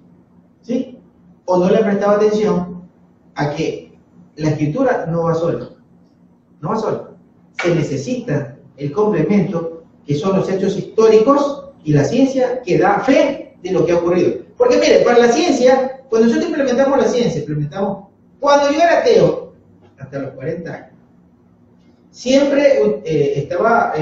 ¿sí? O no le ha prestado atención a que la escritura no va sola. No va sola. Se necesita el complemento que son los hechos históricos y la ciencia que da fe de lo que ha ocurrido. Porque mire, para la ciencia, cuando nosotros implementamos la ciencia, cuando yo era ateo, hasta los 40 años, siempre estaba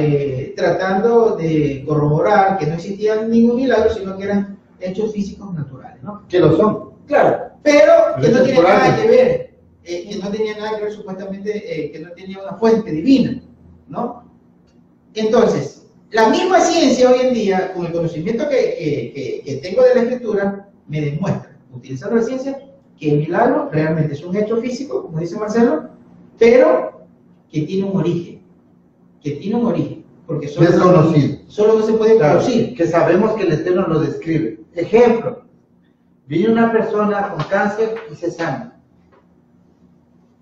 tratando de corroborar que no existía ningún milagro, sino que eran hechos físicos naturales, ¿no? Que lo son. Claro, pero que no Hechos tiene por nada alguien. que ver, que no tenía nada que ver supuestamente, que no tenía una fuente divina, ¿no? Entonces, la misma ciencia hoy en día, con el conocimiento que tengo de la escritura, me demuestra, utilizando la ciencia, que el milagro realmente es un hecho físico, como dice Marcelo, pero que tiene un origen, porque solo no se puede Claro, producir. que sabemos que el Eterno lo describe. Ejemplo, viene una persona con cáncer y se sana.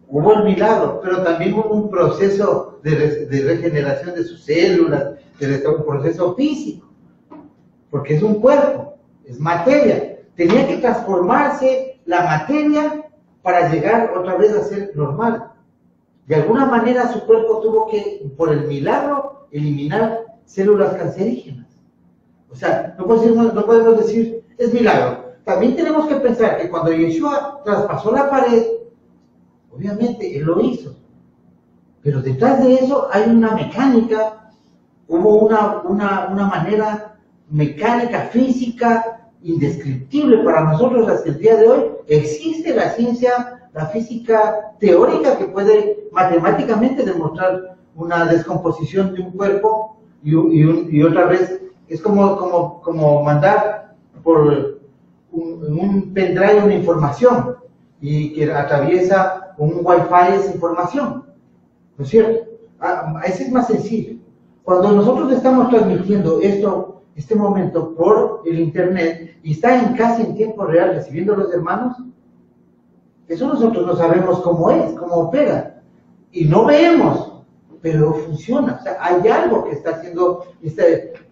Hubo el milagro, pero también hubo un proceso de regeneración de sus células, un proceso físico, porque es un cuerpo, es materia. Tenía que transformarse la materia para llegar otra vez a ser normal. De alguna manera su cuerpo tuvo que, por el milagro, eliminar células cancerígenas. O sea, no podemos decir, es milagro. También tenemos que pensar que cuando Yeshua traspasó la pared, obviamente Él lo hizo. Pero detrás de eso hay una mecánica, hubo una manera mecánica, física, indescriptible para nosotros hasta el día de hoy. Existe la ciencia, la física teórica que puede matemáticamente demostrar una descomposición de un cuerpo y otra vez es como mandar por un pendrive una información y que atraviesa un wifi esa información, ¿no es cierto? Ese es más sencillo. Cuando nosotros estamos transmitiendo este momento por el internet y está casi en tiempo real recibiendo los hermanos, eso nosotros no sabemos cómo es, cómo opera, y no vemos, pero funciona. O sea, hay algo que está haciendo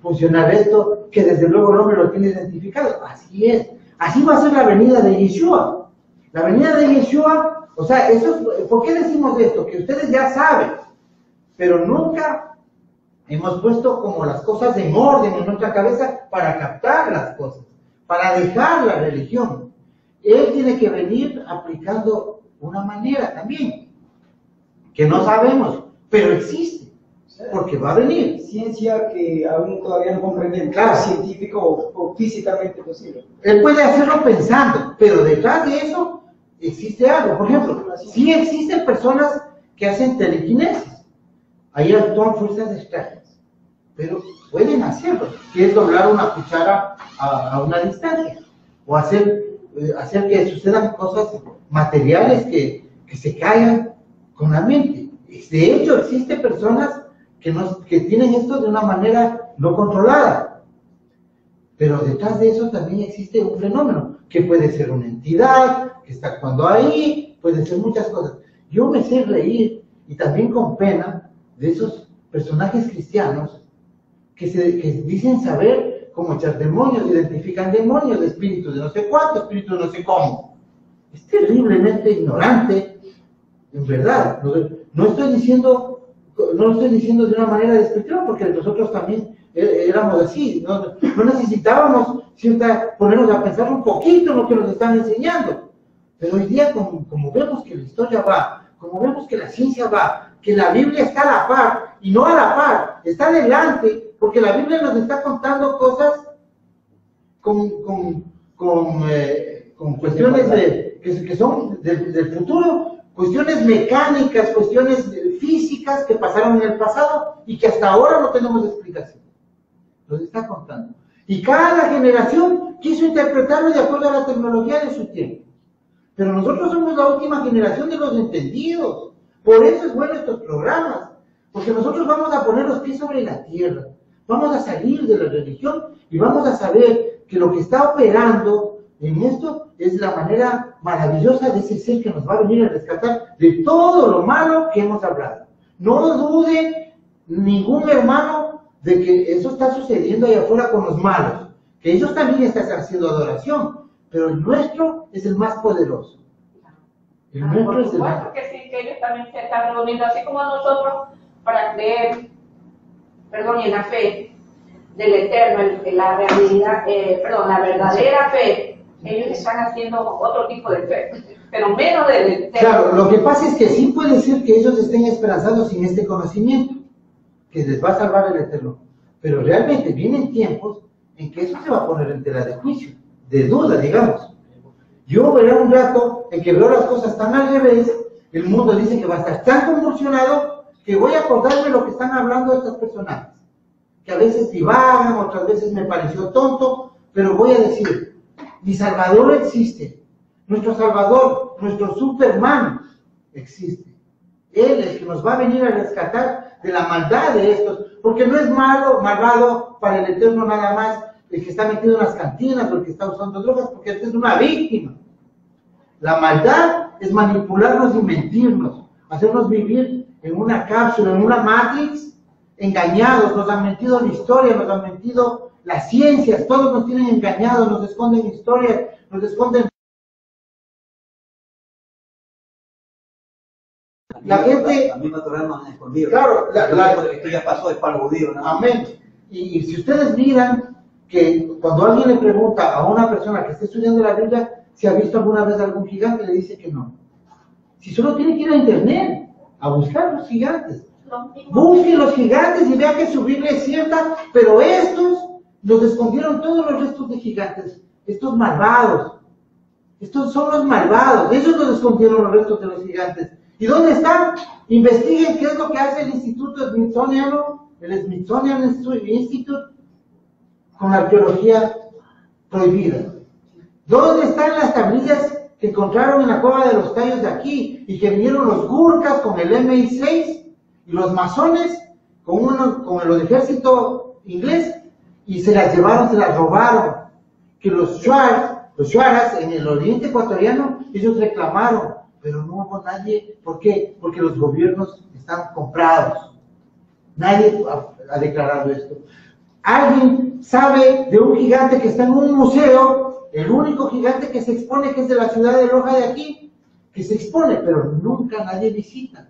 funcionar esto, que desde luego el hombre lo tiene identificado. Así es. Así va a ser la venida de Yeshua. La venida de Yeshua, o sea, ¿por qué decimos esto? Que ustedes ya saben, pero nunca hemos puesto como las cosas en orden en nuestra cabeza para captar las cosas, para dejar la religión. Él tiene que venir aplicando una manera también, que no sabemos, pero existe, porque va a venir. Ciencia que aún todavía no comprendemos, Claro. científico o físicamente posible. Él puede hacerlo pensando, pero detrás de eso existe algo. Por ejemplo, sí existen personas que hacen telequinesis, ahí actúan fuerzas extrañas, pero pueden hacerlo, que es doblar una cuchara a una distancia, o hacer que sucedan cosas materiales que se caigan con la mente. De hecho, existen personas que tienen esto de una manera no controlada, pero detrás de eso también existe un fenómeno, que puede ser una entidad, que está actuando ahí, puede ser muchas cosas. Yo me sé reír, y también con pena, de esos personajes cristianos que dicen saber cómo echar demonios, identifican demonios, espíritus de no sé cuánto, espíritus de no sé cómo. Es terriblemente ignorante, en verdad. No lo estoy diciendo de una manera despectiva, porque nosotros también éramos así, no necesitábamos ponernos a pensar un poquito en lo que nos están enseñando. Pero hoy día, como vemos que la historia va, como vemos que la ciencia va, que la Biblia está a la par, y no a la par, está adelante, porque la Biblia nos está contando cosas con cuestiones que son del futuro, cuestiones mecánicas, cuestiones físicas que pasaron en el pasado y que hasta ahora no tenemos explicación. Nos está contando. Y cada generación quiso interpretarlo de acuerdo a la tecnología de su tiempo. Pero nosotros somos la última generación de los entendidos. Por eso es bueno estos programas, porque nosotros vamos a poner los pies sobre la tierra, vamos a salir de la religión y vamos a saber que lo que está operando en esto es la manera maravillosa de ese ser que nos va a venir a rescatar de todo lo malo que hemos hablado. No dude ningún hermano de que eso está sucediendo allá afuera con los malos, que ellos también están haciendo adoración, pero el nuestro es el más poderoso. El nuestro por es el más supuesto que sí, que ellos también se están reuniendo, así como nosotros, para creer, en la fe del Eterno, en la realidad, la verdadera fe. Ellos están haciendo otro tipo de fe, pero menos del Eterno. Claro, lo que pasa es que sí puede ser que ellos estén esperanzados sin este conocimiento, que les va a salvar el Eterno. Pero realmente vienen tiempos en que eso se va a poner en tela de juicio, de duda, digamos. Yo veré un rato en que veo las cosas tan al revés, el mundo dice que va a estar tan convulsionado, que voy a acordarme lo que están hablando estos personajes, que a veces divagan, otras veces me pareció tonto, pero voy a decir, mi Salvador existe, nuestro Salvador, nuestro Superman existe. Él es el que nos va a venir a rescatar de la maldad de estos, porque no es malvado para el Eterno nada más el que está metido en las cantinas o el que está usando drogas, porque este es una víctima. La maldad es manipularnos y mentirnos, hacernos vivir en una cápsula, en una Matrix, engañados. Nos han mentido la historia, nos han mentido las ciencias, todos nos tienen engañados, nos esconden historias, nos esconden. La gente, la misma Torah nos han escondido. claro, Esto ya pasó, es para los judíos, ¿no? amén. Y si ustedes miran que cuando alguien le pregunta a una persona que está estudiando la Biblia si ha visto alguna vez algún gigante, le dice que no. Si solo tiene que ir a internet a buscar los gigantes. Busquen los gigantes y vean que su Biblia es cierta, pero estos los escondieron todos los restos de gigantes, estos malvados. Estos son los malvados, ellos nos escondieron los restos de los gigantes. ¿Y dónde están? Investiguen qué es lo que hace el Instituto Smithsoniano, el Smithsonian Institute, con la arqueología prohibida. ¿Dónde están las tablillas que encontraron en la cueva de los tallos de aquí y que vinieron los Gurkhas con el MI6 y los masones con el ejército inglés y se las llevaron, se las robaron? Que los Shuaras en el oriente ecuatoriano, ellos reclamaron, pero no hubo nadie. ¿Por qué? Porque los gobiernos están comprados. Nadie ha declarado esto. ¿Alguien sabe de un gigante que está en un museo? El único gigante que se expone, que es de la ciudad de Loja de aquí, que se expone, pero nunca nadie visita,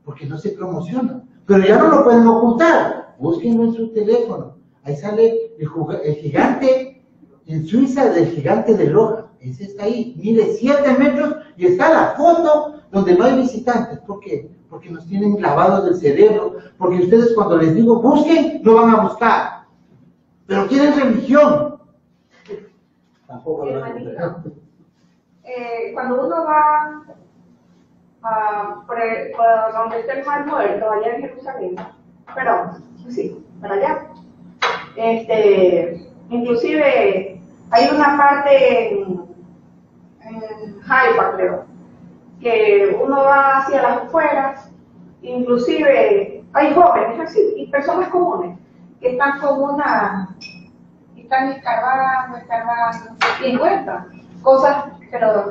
porque no se promociona. Pero ya no lo pueden ocultar. Búsquenlo en su teléfono. Ahí sale el gigante en Suiza, del gigante de Loja. Ese está ahí, mide 7 metros y está la foto donde no hay visitantes. ¿Por qué? Porque nos tienen clavados del cerebro, porque ustedes cuando les digo busquen, no van a buscar. Pero quieren religión. Tampoco lo van a buscar. Cuando uno va por donde está el Mar Muerto, allá en Jerusalén, perdón, sí, para allá, inclusive hay una parte en Haifa, creo, que uno va hacia las afueras, inclusive hay jóvenes así, y personas comunes, que están como están escarbando, y encuentran cosas, pero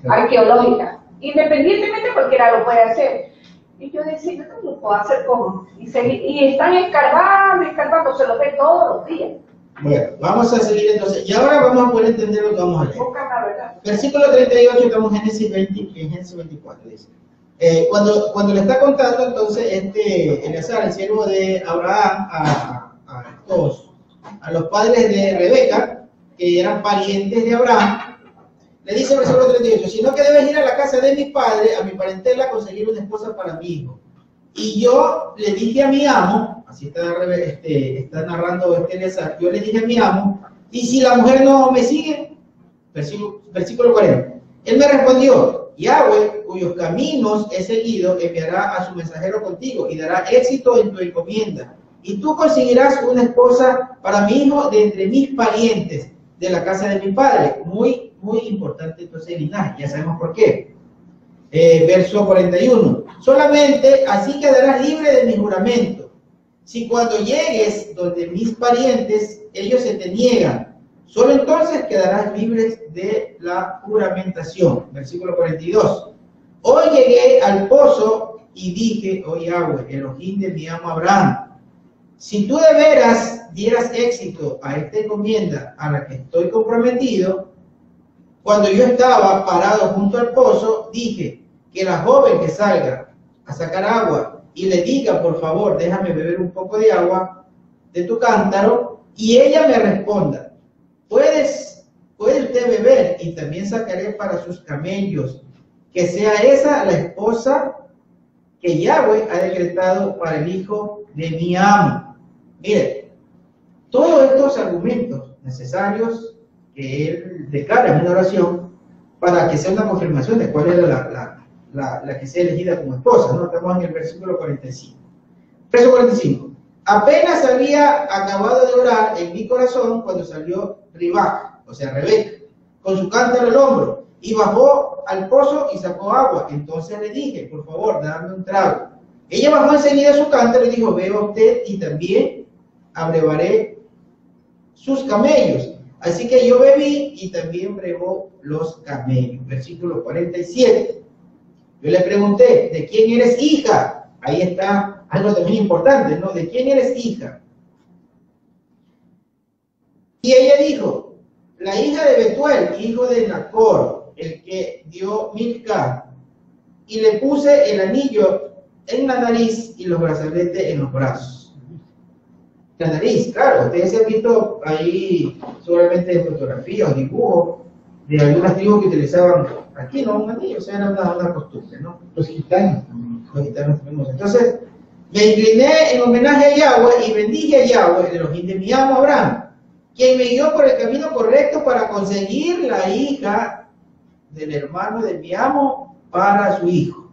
arqueológicas, independientemente cualquiera lo puede hacer. Y yo decía, yo no lo puedo hacer como, y están escarbando, se lo ve todos los días. Bueno, vamos a seguir entonces, y ahora vamos a poder entender lo que vamos a leer. Versículo 38, estamos en Génesis 20, en Génesis 24, dice. Cuando le está contando entonces Eleazar, el siervo de Abraham, a los padres de Rebeca, que eran parientes de Abraham, le dice el versículo 38, sino que debes ir a la casa de mi padre, a mi parentela, a conseguir una esposa para mi hijo. Y yo le dije a mi amo, así está narrando Eleazar, yo le dije a mi amo, y si la mujer no me sigue, versículo 40, él me respondió, Yahweh, cuyos caminos he seguido, enviará a su mensajero contigo y dará éxito en tu encomienda. Y tú conseguirás una esposa para mi hijo de entre mis parientes, de la casa de mi padre. Muy, muy importante entonces el linaje, ya sabemos por qué. Verso 41, solamente así quedarás libre de mi juramento. Si cuando llegues donde mis parientes, ellos se te niegan, solo entonces quedarás libre de la juramentación. Versículo 42, hoy llegué al pozo y dije, oh Yahweh, Elohim de mi amo Abraham, si tú de veras dieras éxito a esta encomienda a la que estoy comprometido, cuando yo estaba parado junto al pozo, dije que la joven que salga a sacar agua y le diga, por favor, déjame beber un poco de agua de tu cántaro, y ella me responda, puede usted beber y también sacaré para sus camellos, que sea esa la esposa que Yahweh ha decretado para el hijo de mi amo. Mire, todos estos argumentos necesarios que él declara en una oración para que sea una confirmación de cuál era la que sea elegida como esposa, ¿no? Estamos en el versículo 45. Verso 45. Apenas había acabado de orar en mi corazón cuando salió Ribá, o sea, Rebeca, con su cántaro al hombro, y bajó al pozo y sacó agua. Entonces le dije, por favor, dame un trago. Ella bajó enseguida su cántaro y dijo, beba usted y también abrevaré sus camellos. Así que yo bebí y también brevó los camellos. Versículo 47. Yo le pregunté, ¿de quién eres hija? Ahí está algo también importante, ¿no? ¿De quién eres hija? Y ella dijo, la hija de Betuel, hijo de Nacor, el que dio Milca, y le puse el anillo en la nariz y los brazaletes en los brazos. La nariz, claro, ustedes se han visto ahí seguramente fotografías o dibujos de algunas tribus que utilizaban aquí, ¿no? Un anillo, o sea, era una costumbre, ¿no? Los gitanos. Los gitanos tenemos. Entonces, me incliné en homenaje a Yahweh y bendije a Yahweh, Elohim de mi amo Abraham, quien me guió por el camino correcto para conseguir la hija del hermano de mi amo para su hijo.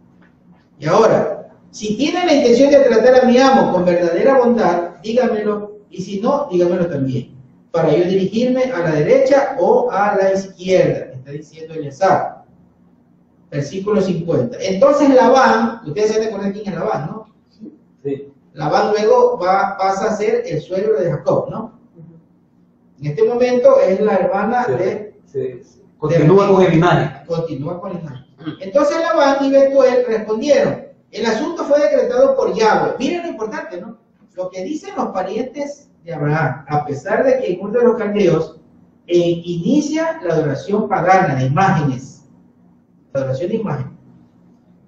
Y ahora, si tienen la intención de tratar a mi amo con verdadera bondad, dígamelo, y si no, dígamelo también, para yo dirigirme a la derecha o a la izquierda, está diciendo Eleazar. Versículo 50. Entonces Labán, ustedes se acuerdan quién es Labán, ¿no? Sí. Labán luego pasa a ser el suegro de Jacob, ¿no? En este momento es la hermana Sí. Continúa con el linaje. Continúa con el linaje. Entonces Labán y Betuel respondieron, el asunto fue decretado por Yahweh. Miren lo importante, ¿no? Lo que dicen los parientes de Abraham, a pesar de que en uno de los caldeos inicia la adoración pagana de imágenes, la adoración de imágenes.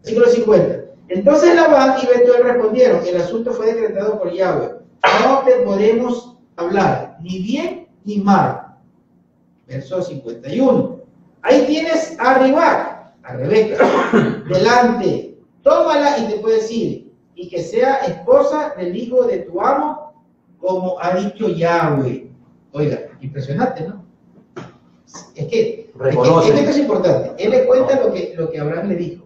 Versículo 50. Entonces Labán y Betuel respondieron, el asunto fue decretado por Yahweh. No te podemos hablar, ni bien ni mal. Verso 51. Ahí tienes a Ribac, a Rebeca, delante. Tómala y te puede decir, y que sea esposa del hijo de tu amo, como ha dicho Yahweh. Oiga, impresionante, ¿no? Es que esto es importante. Él le cuenta lo que Abraham le dijo.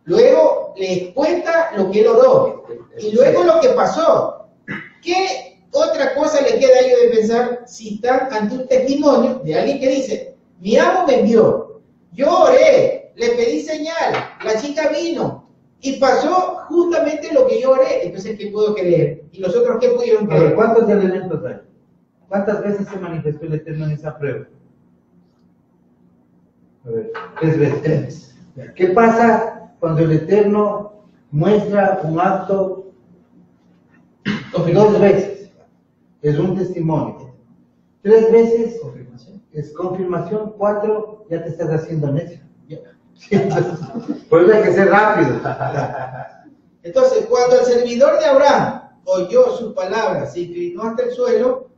Luego le cuenta lo que él oró. Y luego lo que pasó. ¿Qué otra cosa le queda a ellos de pensar si están ante un testimonio de alguien que dice, mi amo me envió, yo oré, le pedí señal, la chica vino y pasó justamente lo que yo oré? Entonces, ¿qué puedo creer? ¿Y los otros qué pudieron A ver, creer? ¿cuántos elementos hay? ¿Cuántas veces se manifestó el Eterno en esa prueba? A ver, 3 veces. ¿Qué pasa cuando el Eterno muestra un acto 2 veces? Es un testimonio. 3 veces es confirmación. 4 ya te estás haciendo necio. Por eso hay que ser rápido. Entonces, cuando el servidor de Abraham oyó su palabra, se inclinó hasta el suelo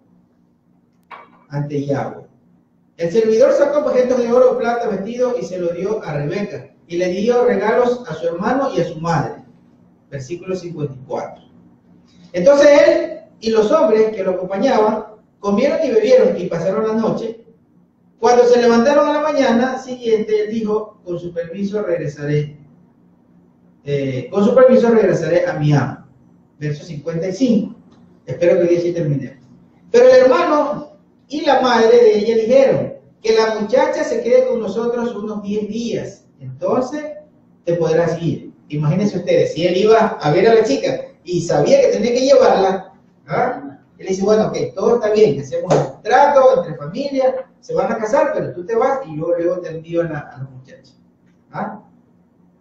ante Yahweh. El servidor sacó objetos de oro, plata, vestido y se lo dio a Rebeca y le dio regalos a su hermano y a su madre. Versículo 54. Entonces él y los hombres que lo acompañaban comieron y bebieron y pasaron la noche. Cuando se levantaron a la mañana siguiente, él dijo, con su permiso regresaré a mi amo. Verso 55. Espero que hoy día sí termine. Pero el hermano y la madre de ella dijeron, que la muchacha se quede con nosotros unos 10 días. Entonces te podrás ir. Imagínense ustedes, si él iba a ver a la chica y sabía que tenía que llevarla, ¿ah? Él dice, bueno, ok, todo está bien, hacemos un trato entre familias, se van a casar, pero tú te vas y yo luego te envío a la muchacha. ¿Ah?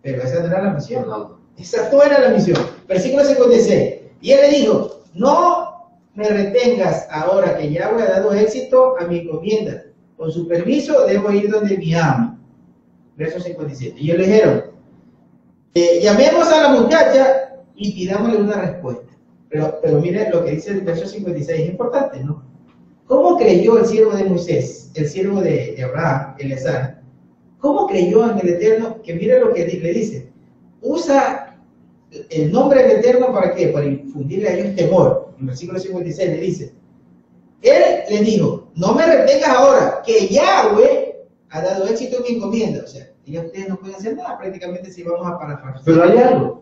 Pero esa no era la misión. Esa no era la misión. Versículo 56. Y él le dijo, no me retengas ahora que Yahweh ha dado éxito a mi encomienda. Con su permiso debo ir donde mi amo. Verso 57. Y ellos le dijeron, llamemos a la muchacha y pidámosle una respuesta. Pero mire lo que dice el verso 56, es importante, ¿no? ¿Cómo creyó el siervo de Moisés, el siervo de Abraham, Eleazar? ¿Cómo creyó en el Eterno? Que mire lo que le dice. Usa el nombre del Eterno ¿para qué? Para infundirle a ellos temor. En el versículo 56 le dice, él le dijo, no me retengas ahora, que Yahweh ha dado éxito en mi encomienda. O sea, ya ustedes no pueden hacer nada prácticamente si vamos a parafrasear. Pero hay algo.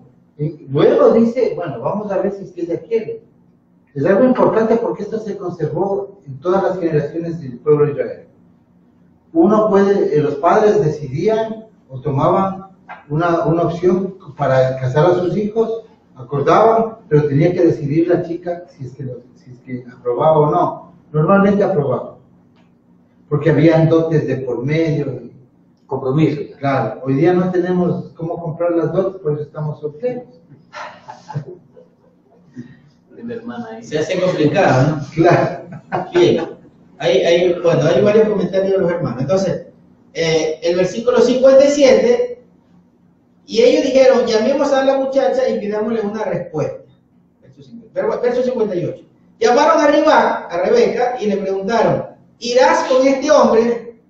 Luego dice, bueno, vamos a ver si es que ella quiere. Es algo importante porque esto se conservó en todas las generaciones del pueblo de Israel. Uno puede, los padres decidían o tomaban una opción para casar a sus hijos, acordaban, pero tenía que decidir la chica si es que aprobaba o no. Normalmente aprobaba, porque habían dotes de por medio. Compromiso. Claro, hoy día no tenemos cómo comprar las dotes, por eso estamos solteros. La hermana ahí. Se hace complicado, ¿no? Claro. Bien. Hay varios comentarios de los hermanos. Entonces, el versículo 57, y ellos dijeron, llamemos a la muchacha y pidámosle una respuesta. Verso 58. Llamaron a Rebeca y le preguntaron, ¿irás con este hombre?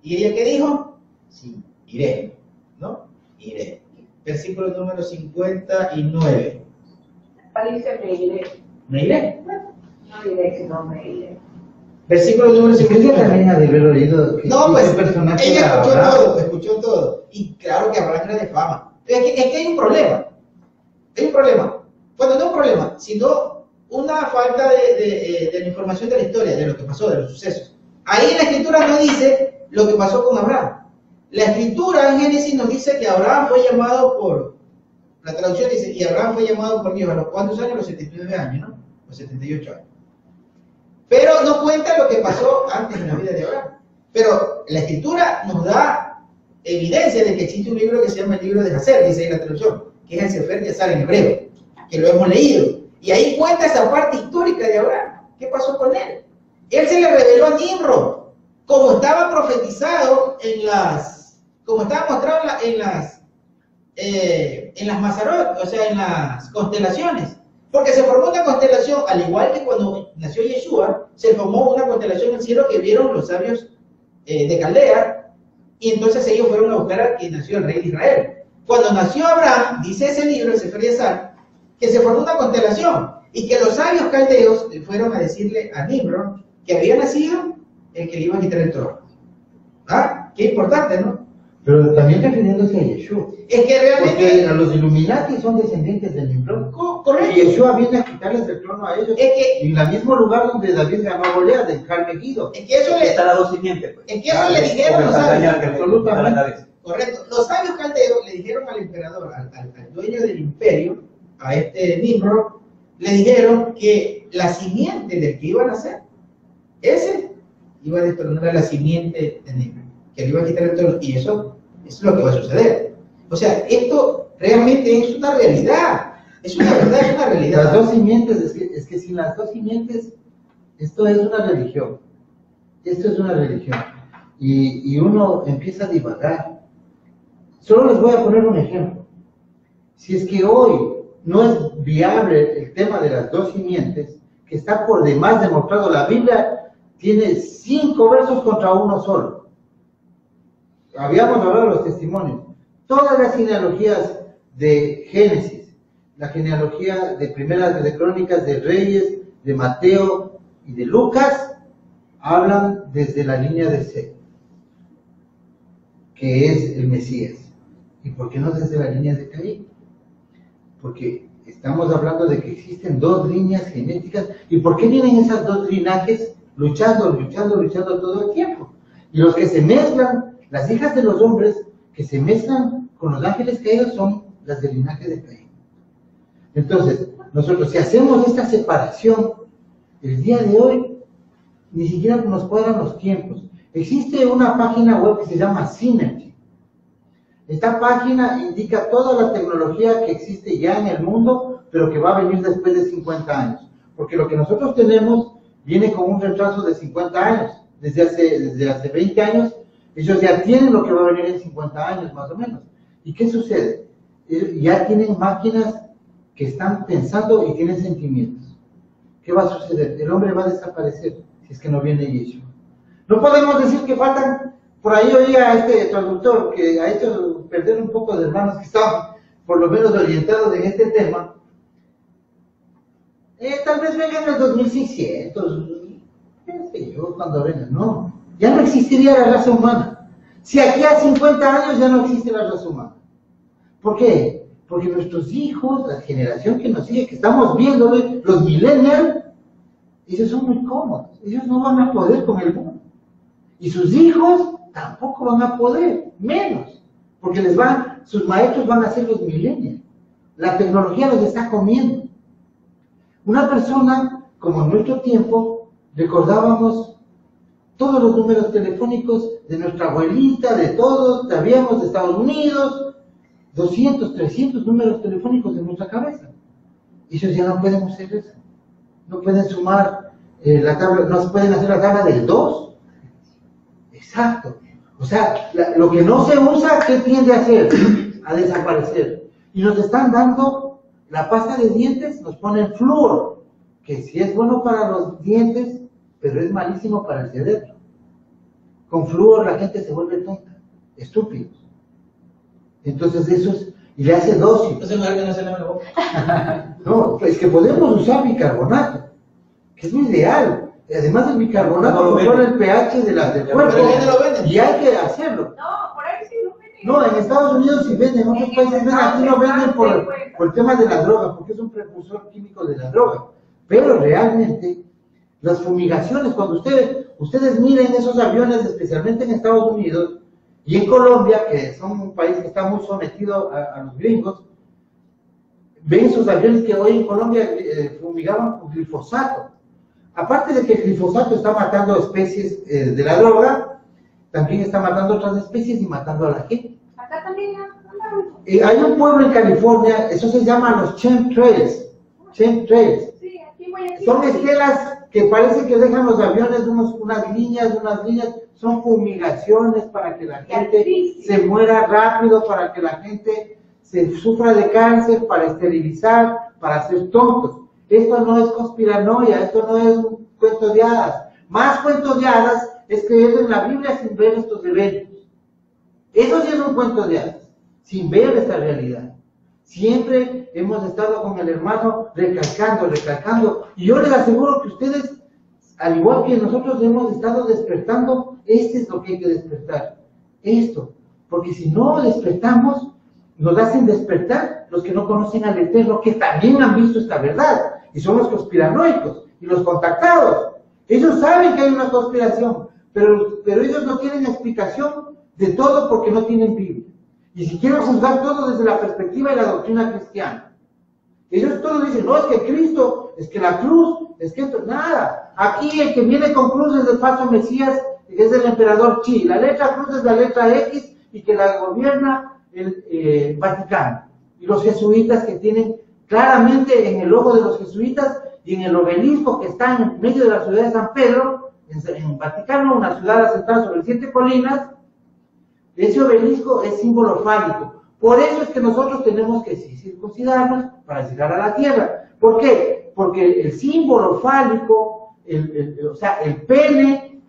¿Y ella qué dijo? Sí, iré, ¿no? Iré. Versículo número 59. Dice, me iré. ¿Me iré? No diré que no me iré. Versículo número Es que ella 59. también ha de haber oído que No, pues ese personaje ella era escuchó Abraham. todo, escuchó todo. Y claro que Abraham era de fama. Es que hay un problema. Hay un problema. Bueno, no un problema, sino una falta de la información de la historia, de lo que pasó, de los sucesos. Ahí en la escritura no dice lo que pasó con Abraham. La escritura en Génesis nos dice que Abraham fue llamado por, la traducción dice, y Abraham fue llamado por Dios a los cuántos años, los 79 años, ¿no? Los 78 años. Pero no cuenta lo que pasó antes en la vida de Abraham. Pero la escritura nos da evidencia de que existe un libro que se llama el libro de Hacer, dice ahí la traducción, que es el Sefer Yazar en hebreo, que lo hemos leído. Y ahí cuenta esa parte histórica de Abraham. ¿Qué pasó con él? Él se le reveló a Nimrod, como estaba profetizado como estaba mostrado en las Mazarot, o sea, en las constelaciones. Porque se formó una constelación, al igual que cuando nació Yeshua, se formó una constelación en el cielo que vieron los sabios de Caldea, y entonces ellos fueron a buscar a quien nació el rey de Israel. Cuando nació Abraham, dice ese libro, el Sefer Yazar, que se formó una constelación, y que los sabios caldeos fueron a decirle a Nimrod que había nacido el que le iba a quitar el trono. ¿Ah? Qué importante, ¿no? Pero también refiriéndose a Yeshua. Es que realmente... Porque a los Illuminati son descendientes del Nimrod. Correcto. Y Yeshua viene a quitarles el trono a ellos. Es que- en el mismo lugar donde David ganó a Goliat, del Carmegido. Es que eso Aquí está le, las dos simientes, pues. es que eso le dijeron los sabios. Castañar que le corta la cabeza. Correcto. Los sabios caldeos le dijeron al emperador, al dueño del imperio, a este Nimrod, le dijeron que la simiente del que iban a hacer, ese iba a destronar a la simiente de Nimrod, que le iba a quitar el trono. Y eso es lo que va a suceder. O sea, esto realmente es una realidad. Es una verdad, es una Las realidad. dos simientes, es que sin las dos simientes, esto es una religión. Esto es una religión. Y uno empieza a divagar. Solo les voy a poner un ejemplo. Si es que hoy no es viable el tema de las dos simientes, que está por demás demostrado, la Biblia tiene 5 versos contra uno solo. Habíamos hablado de los testimonios. Todas las genealogías de Génesis, la genealogía de primeras de Crónicas, de Reyes, de Mateo y de Lucas, hablan desde la línea de Seth, que es el Mesías. ¿Y por qué no desde la línea de Caín? Porque estamos hablando de que existen dos líneas genéticas. ¿Y por qué vienen esas dos linajes luchando todo el tiempo? Y los que se mezclan, las hijas de los hombres que se mezclan con los ángeles caídos son las del linaje de Caín. Entonces, nosotros si hacemos esta separación, el día de hoy ni siquiera nos cuadran los tiempos. Existe una página web que se llama Synergy. Esta página indica toda la tecnología que existe ya en el mundo, pero que va a venir después de 50 años. Porque lo que nosotros tenemos viene con un retraso de 50 años. Desde hace 20 años, ellos ya tienen lo que va a venir en 50 años, más o menos. ¿Y qué sucede? Ya tienen máquinas que están pensando y tienen sentimientos. ¿Qué va a suceder? El hombre va a desaparecer si es que no viene Yeshua. No podemos decir que faltan. Por ahí oía a este traductor que ha hecho perder un poco de hermanos que estaban por lo menos orientados en este tema. Tal vez vengan en el 2600, qué sé yo, cuando vengan. No, ya no existiría la raza humana. Si aquí a 50 años ya no existe la raza humana. ¿Por qué? Porque nuestros hijos, la generación que nos sigue, que estamos viendo, los millennials, ellos son muy cómodos. Ellos no van a poder con el mundo. Y sus hijos tampoco van a poder, menos. Porque sus maestros van a ser los millennials. La tecnología los está comiendo. Una persona, como en nuestro tiempo, recordábamos todos los números telefónicos de nuestra abuelita, de todos, sabíamos de Estados Unidos, 200, 300 números telefónicos en nuestra cabeza. Ellos ya no pueden hacer eso. No pueden sumar la tabla, no se pueden hacer la tabla del 2. Exacto. O sea, lo que no se usa, ¿qué tiende a hacer? A desaparecer. Y nos están dando la pasta de dientes, nos ponen flúor. que sí es bueno para los dientes, pero es malísimo para el cerebro. Con flúor la gente se vuelve tonta, estúpidos. Entonces eso es, y le hace dosis. Entonces mejor que no se lave la boca. No, es que podemos usar bicarbonato, que es lo ideal. Además del bicarbonato No lo controla venden. el pH del Pero cuerpo. ¿dónde lo venden? Y hay que hacerlo. No, por ahí sí lo venden. No, en Estados Unidos sí venden, en otros países venden, aquí no venden por el tema de la droga, porque es un precursor químico de la droga. Pero realmente, las fumigaciones, cuando ustedes miren esos aviones, especialmente en Estados Unidos y en Colombia, que son un país que está muy sometido a los gringos, ven esos aviones que hoy en Colombia fumigaban con glifosato. Aparte de que el glifosato está matando especies de la droga, también está matando otras especies y matando a la gente. Acá también andan. Hay un pueblo en California, eso se llama los chemtrails. Chemtrails. Sí, aquí voy a decir. Son estelas que parece que dejan los aviones unas líneas, son fumigaciones para que la gente se muera rápido, para que la gente se sufra de cáncer, para esterilizar, para ser tontos. Esto no es conspiranoia, esto no es un cuento de hadas. Más cuentos de hadas es creer en la Biblia sin ver estos eventos. Eso sí es un cuento de hadas, sin ver esta realidad. Siempre hemos estado con el hermano recalcando, y yo les aseguro que ustedes, al igual que nosotros hemos estado despertando, este es lo que hay que despertar, esto, porque si no despertamos, nos hacen despertar los que no conocen al Eterno, que también han visto esta verdad, y son los conspiranoicos, y los contactados. Ellos saben que hay una conspiración, pero ellos no tienen explicación de todo porque no tienen Biblia. Y si quieren juzgar todo desde la perspectiva de la doctrina cristiana. Ellos todos dicen, no, es que Cristo, es que la cruz, es que esto, nada. Aquí el que viene con cruz es el falso Mesías, es el emperador Chi. La letra cruz es la letra X y que la gobierna el Vaticano. Y los jesuitas que tienen claramente en el logo de los jesuitas y en el obelisco que está en medio de la ciudad de San Pedro, en Vaticano, una ciudad asentada sobre 7 colinas, ese obelisco es símbolo fálico. Por eso es que nosotros tenemos que circuncidarnos para llegar a la tierra. ¿Por qué? Porque el símbolo fálico, o sea, el pene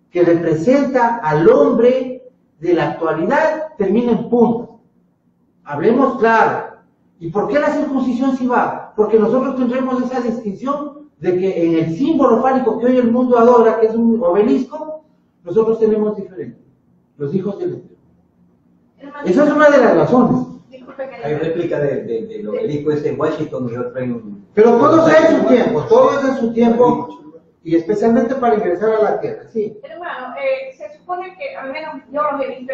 que representa al hombre de la actualidad, termina en punta. Hablemos claro. ¿Y por qué la circuncisión sí va? Porque nosotros tendremos esa distinción de que en el símbolo fálico que hoy el mundo adora, que es un obelisco, nosotros tenemos diferente. Los hijos del Eterno. Esa es una de las razones. Hay réplica del obelisco ese en Washington y otra en... Pero todo es en su tiempo, todo es en su tiempo, y especialmente para ingresar a la tierra, sí. Hermano, se supone que, al menos yo los he visto,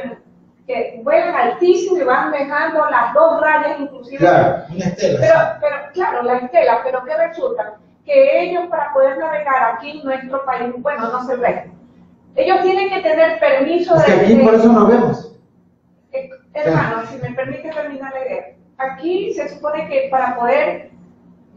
que vuelan altísimo y van dejando las 2 rayas inclusive. Claro. Una estela. Pero claro, la estela, pero ¿qué resulta? Que ellos para poder navegar aquí en nuestro país, bueno, no se ve. Ellos tienen que tener permiso Es que aquí por eso nos vemos. Hermano, si me permite terminar la idea. Aquí se supone que para poder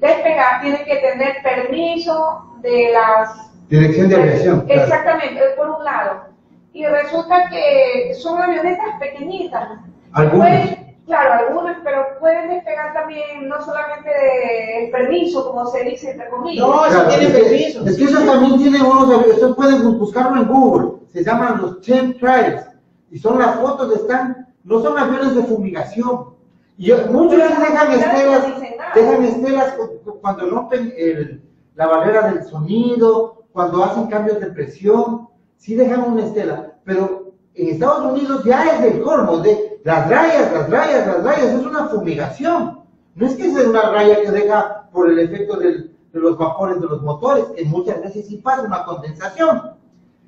despegar tienen que tener permiso de las... Dirección de aviación. Claro. Exactamente, por un lado. Y resulta que son avionetas pequeñitas. Algunas. Claro, algunas, pero pueden despegar también no solamente de permiso, como se dice entre comillas. No, eso Claro, tiene es que permiso. ellos también tienen unos aviones, ustedes pueden buscarlo en Google, se llaman los chemtrails, y son las fotos, no son aviones de fumigación. Y muchos dejan estelas cuando rompen la barrera del sonido, cuando hacen cambios de presión, sí dejan una estela, pero en Estados Unidos ya es del colmo, de las rayas, es una fumigación. No es que sea una raya que deja por el efecto de los vapores de los motores, que muchas veces sí pasa una condensación.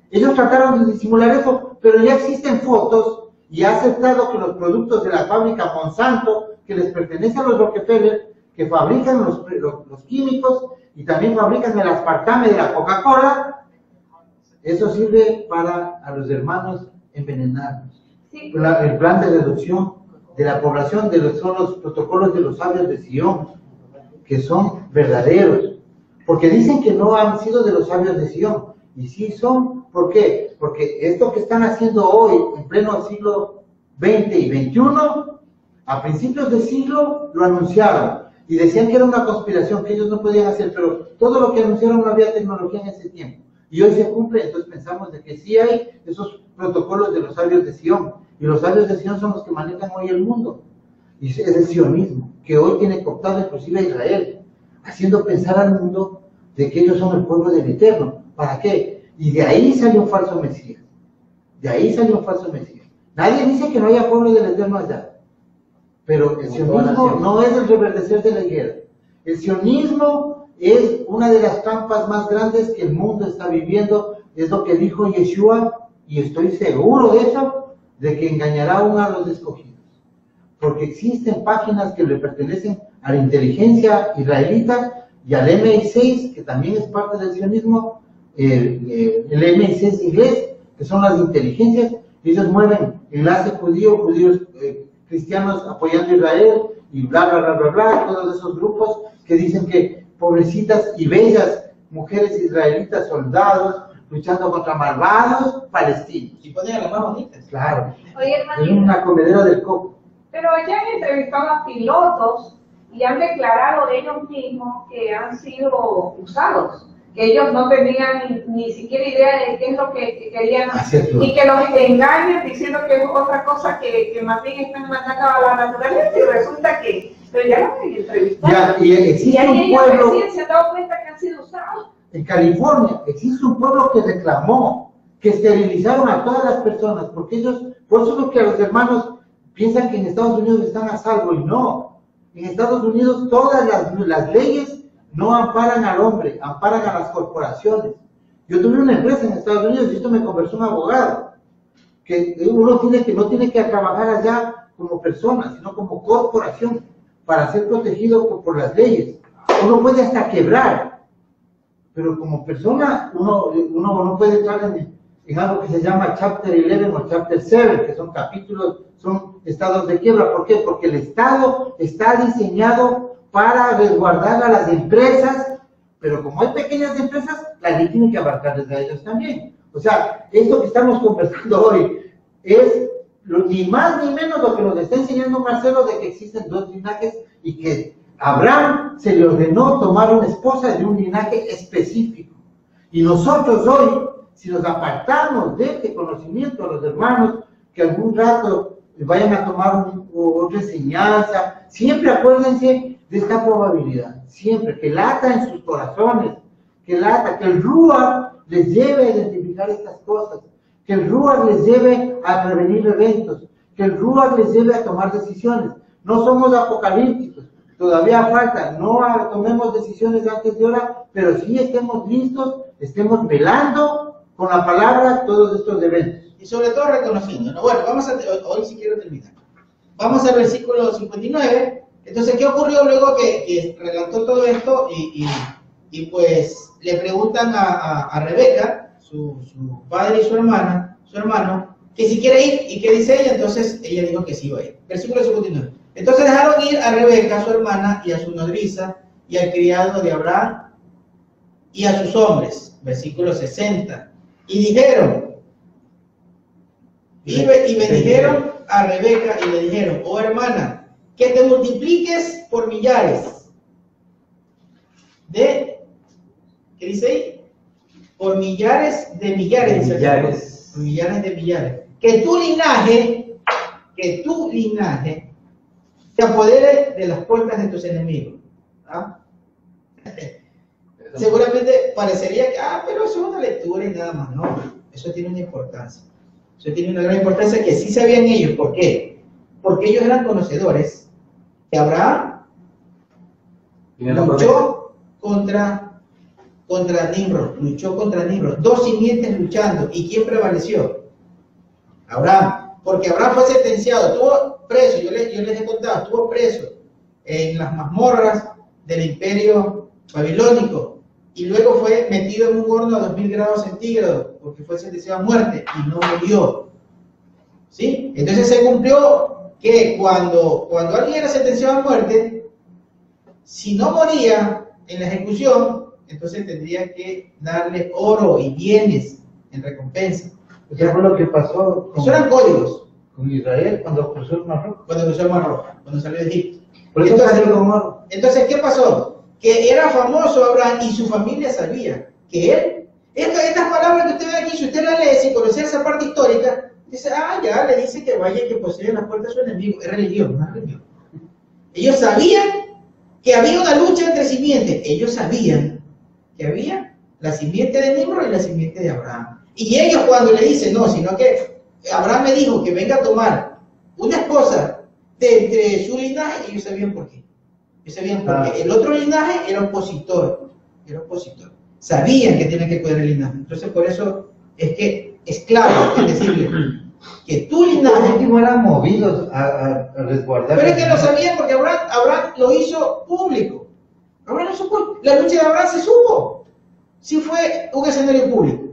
Ellos trataron de disimular eso, pero ya existen fotos y ha aceptado que los productos de la fábrica Monsanto, que les pertenece a los Rockefeller, que fabrican los químicos y también fabrican el aspartame de la Coca-Cola, eso sirve para a los hermanos envenenarnos. Sí. El plan de reducción de la población son los protocolos de los sabios de Sion, que son verdaderos, porque dicen que no han sido de los sabios de Sion, y sí son. ¿Por qué? Porque esto que están haciendo hoy, en pleno siglo XX y XXI, a principios del siglo lo anunciaron, y decían que era una conspiración, que ellos no podían hacer, pero todo lo que anunciaron no había tecnología en ese tiempo. Y hoy se cumple, entonces pensamos de que sí hay esos protocolos de los sabios de Sion, y los sabios de Sion son los que manejan hoy el mundo. Y es el sionismo, que hoy tiene cooptado inclusive a Israel, haciendo pensar al mundo de que ellos son el pueblo del Eterno. ¿Para qué? Y de ahí salió un falso Mesías. De ahí salió un falso Mesías. Nadie dice que no haya pueblo del Eterno allá. Pero el sionismo no es el reverdecer de la higuera. El sionismo es una de las trampas más grandes que el mundo está viviendo. Es lo que dijo Yeshua, y estoy seguro de eso, de que engañará aún a los escogidos. Porque existen páginas que le pertenecen a la inteligencia israelita y al MI6, que también es parte del sionismo, el MI6 inglés, que son las inteligencias. Ellos mueven enlace judío, judíos cristianos apoyando a Israel, y bla, bla, bla, bla, bla, todos esos grupos que dicen que pobrecitas y bellas mujeres israelitas, soldados, luchando contra malvados palestinos. Y ponen a las más bonitas. Claro. Oye, Es hermanito, una comedera del coco. pero ya han entrevistado a pilotos y han declarado de ellos mismos que han sido usados, que ellos no tenían ni siquiera idea de qué es lo que querían hacer, y que los engañan diciendo que es otra cosa, que más bien están matando a la naturaleza, y resulta que, pero ya lo han entrevistado. Ya, y existe y un ellos pueblo, recién se han dado cuenta que han sido usados. en California, existe un pueblo que reclamó que esterilizaron a todas las personas, porque ellos, por eso es lo que los hermanos piensan que en Estados Unidos están a salvo, y no. En Estados Unidos todas las leyes no amparan al hombre, amparan a las corporaciones. Yo tuve una empresa en Estados Unidos y esto me conversó un abogado, que uno no tiene que trabajar allá como persona, sino como corporación, para ser protegido por las leyes. Uno puede hasta quebrar, pero como persona uno no puede entrar en algo que se llama Chapter 11 o Chapter 7, que son capítulos, son estados de quiebra. ¿Por qué? Porque el Estado está diseñado para resguardar a las empresas, pero como hay pequeñas empresas, la ley tiene que abarcarles a ellos también. O sea, esto que estamos conversando hoy es ni más ni menos lo que nos está enseñando Marcelo, de que existen dos linajes y que a Abraham se le ordenó tomar una esposa de un linaje específico. Y nosotros hoy, si nos apartamos de este conocimiento, a los hermanos que algún rato vayan a tomar otra enseñanza, siempre acuérdense de esta probabilidad, siempre, que lata en sus corazones, que el Ruach les lleve a identificar estas cosas, que el Ruach les lleve a prevenir eventos, que el Ruach les lleve a tomar decisiones. No somos apocalípticos, todavía falta, no tomemos decisiones antes de hora, pero sí estemos listos, estemos velando con la palabra todos estos eventos. Y sobre todo reconociendo, ¿no? Bueno, hoy sí quiero terminar. Vamos al versículo 59. Entonces, ¿qué ocurrió luego que relató todo esto? Y pues le preguntan a Rebeca, su padre y su hermano, que si quiere ir, y qué dice ella. Entonces ella dijo que sí iba a ir. Versículo 59. Entonces dejaron ir a Rebeca, su hermana, y a su nodriza, y al criado de Abraham, y a sus hombres. Versículo 60. Y dijeron, y bendijeron a Rebeca y le dijeron, oh hermana, que te multipliques por millares ¿qué dice ahí? Por millares de millares, dice millares. Por millares de millares. Que tu linaje te apodere de las puertas de tus enemigos. ¿Ah? Seguramente parecería que, pero eso es una lectura y nada más. No, eso tiene una importancia. Eso tiene una gran importancia que sí sabían ellos. ¿Por qué? Porque ellos eran conocedores que Abraham luchó contra Nimrod, dos simientes luchando. ¿Y quién prevaleció? Abraham. Porque Abraham fue sentenciado, estuvo preso, yo les he contado, estuvo preso en las mazmorras del imperio babilónico, y luego fue metido en un horno a 2000 grados centígrados, porque fue sentenciado a muerte y no murió. ¿Sí? Entonces se cumplió que cuando alguien era sentenciado a muerte, si no moría en la ejecución, entonces tendría que darle oro y bienes en recompensa. Eso fue lo que pasó Eso eran códigos. con Israel cuando cruzó el Mar Rojo. Cuando cruzó el Mar Rojo, cuando salió de Egipto. Por eso salió con oro. Entonces, ¿qué pasó? Que era famoso Abraham y su familia sabía que él, estas palabras que usted ve aquí, si usted la lee sin conocer esa parte histórica, dice, ya, le dice que vaya y que posee las puertas de su enemigo. Es religión, no es religión. Ellos sabían que había una lucha entre simientes. Ellos sabían que había la simiente de Nimrod y la simiente de Abraham. Y ellos cuando le dicen, no, sino que Abraham me dijo que venga a tomar una esposa de su linaje, ellos sabían por qué. Ellos sabían por qué. El otro linaje era opositor. Sabían que tienen que cuidar el linaje. Entonces por eso es que es claro, es decirle que tu linaje... Los últimos eran movidos a resguardar. Pero es que lo sabían porque Abraham lo hizo público. Abraham lo supo. La lucha de Abraham se supo. Sí fue un escenario público.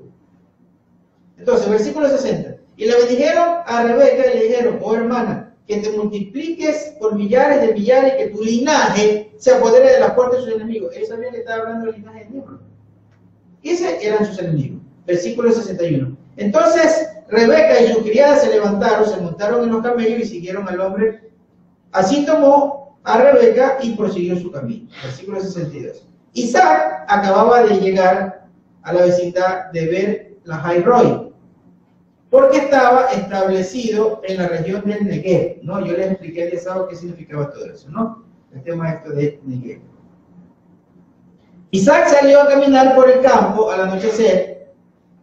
Entonces, versículo 60. Y le bendijeron a Rebeca y le dijeron, oh hermana, que te multipliques por millares de millares, que tu linaje se apodere de la puerta de sus enemigos. Ellos sabían que estaba hablando del linaje de Nimrod. Y esos eran sus enemigos. Versículo 61. Entonces, Rebeca y su criada se levantaron, se montaron en los camellos y siguieron al hombre. Así tomó a Rebeca y prosiguió su camino. Versículo 62. Isaac acababa de llegar a la vecindad de Ber Lahai Roi, porque estaba establecido en la región del Negev, ¿no? Yo les expliqué el día sábado qué significaba todo eso, ¿no? El tema esto de Negev. Isaac salió a caminar por el campo al anochecer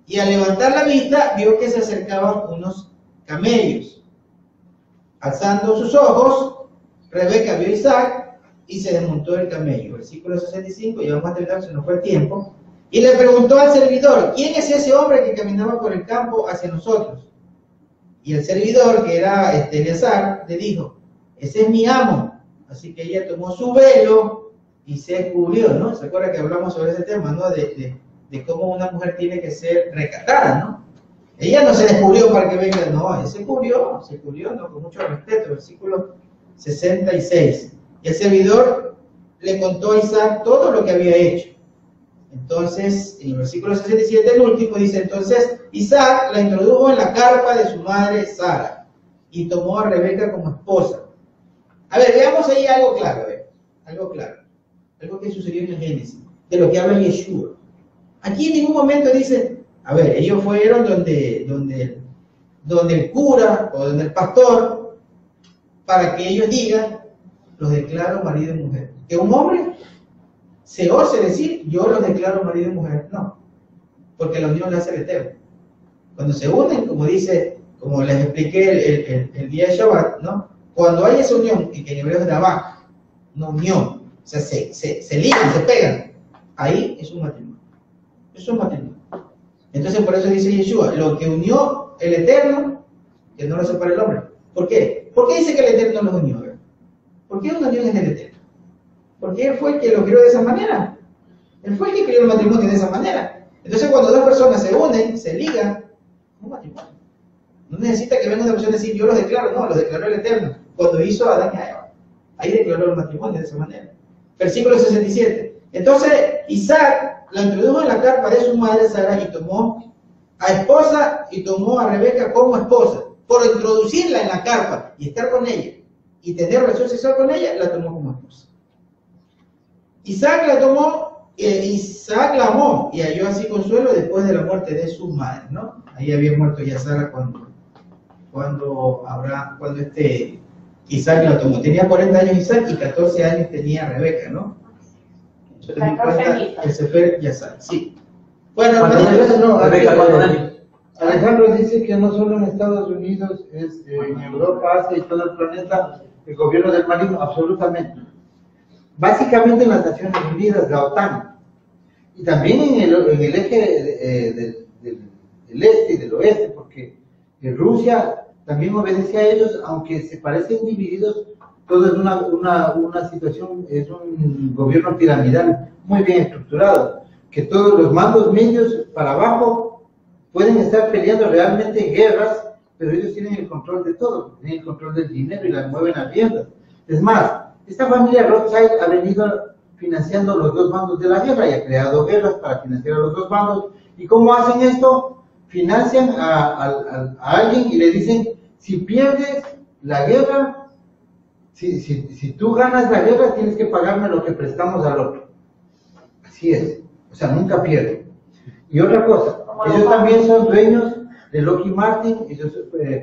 y al levantar la vista vio que se acercaban unos camellos. Alzando sus ojos, Rebeca vio a Isaac y se desmontó del camello. Versículo 65, ya vamos a terminar, se nos fue el tiempo. Y le preguntó al servidor, ¿quién es ese hombre que caminaba por el campo hacia nosotros? Y el servidor, que era Eleazar, le dijo, ese es mi amo. Así que ella tomó su velo y se cubrió, ¿no? ¿Se acuerda que hablamos sobre ese tema, ¿no? De cómo una mujer tiene que ser recatada, ¿no? Ella no se descubrió para que venga, no, él se cubrió, ¿no? Con mucho respeto. Versículo 66. Y el servidor le contó a Isaac todo lo que había hecho. Entonces, en el versículo 67, el último, dice, entonces Isaac la introdujo en la carpa de su madre Sara y tomó a Rebeca como esposa. A ver, veamos ahí algo claro, algo que sucedió en el Génesis, de lo que habla Yeshua. Aquí en ningún momento dice, a ver, ellos fueron donde el cura o donde el pastor, para que ellos digan, los declaro marido y mujer. Que un hombre se ose decir, yo los declaro marido y mujer. No, porque la unión la hace el Eterno. Cuando se unen, como dice, como les expliqué el día de Shabbat, ¿no? Cuando hay esa unión, y que en hebreo es Dabak, una unión, o sea, se ligan, se pegan, ahí es un matrimonio. Es un matrimonio. Entonces, por eso dice Yeshua, lo que unió el Eterno, que no lo separa el hombre. ¿Por qué? ¿Por qué dice que el Eterno los unió? ¿Por qué una unión es del Eterno? Porque Él fue el que lo creó de esa manera. Él fue el que creó el matrimonio de esa manera. Entonces, cuando dos personas se unen, se ligan, es un matrimonio. No necesita que venga una persona a decir, yo los declaro, no, los declaró el Eterno. Cuando hizo a Adán y a Eva, ahí declaró el matrimonio de esa manera. Versículo 67. Entonces, Isaac la introdujo en la carpa de su madre Sara y tomó a esposa y tomó a Rebeca como esposa. Por introducirla en la carpa y estar con ella y tener relación sexual con ella, la tomó como esposa. Isaac la amó y halló así consuelo después de la muerte de su madre, ¿no? Ahí había muerto ya Sara cuando Isaac la tomó. Tenía 40 años Isaac y 14 años tenía Rebeca, ¿no? Eso ten en cuenta el Sefer Yazar, sí. Bueno, Alejandro dice que no solo en Estados Unidos, en Europa, Asia y todo el planeta, el gobierno del maligno, absolutamente. Básicamente en las Naciones Unidas, la OTAN, y también en el eje del este y del oeste, porque Rusia también obedece a ellos, aunque se parecen divididos, todo es una situación, es un gobierno piramidal muy bien estructurado, que todos los mandos medios para abajo pueden estar peleando realmente en guerras, pero ellos tienen el control de todo, tienen el control del dinero y las mueven a riendas. Es más, esta familia Rothschild ha venido financiando los dos bandos de la guerra y ha creado guerras para financiar a los dos bandos. ¿Y cómo hacen esto? Financian a alguien y le dicen, si pierdes la guerra, Si tú ganas la guerra, tienes que pagarme lo que prestamos al otro. Así es. O sea, nunca pierden. Y otra cosa, ellos también son dueños de Lockheed Martin, ellos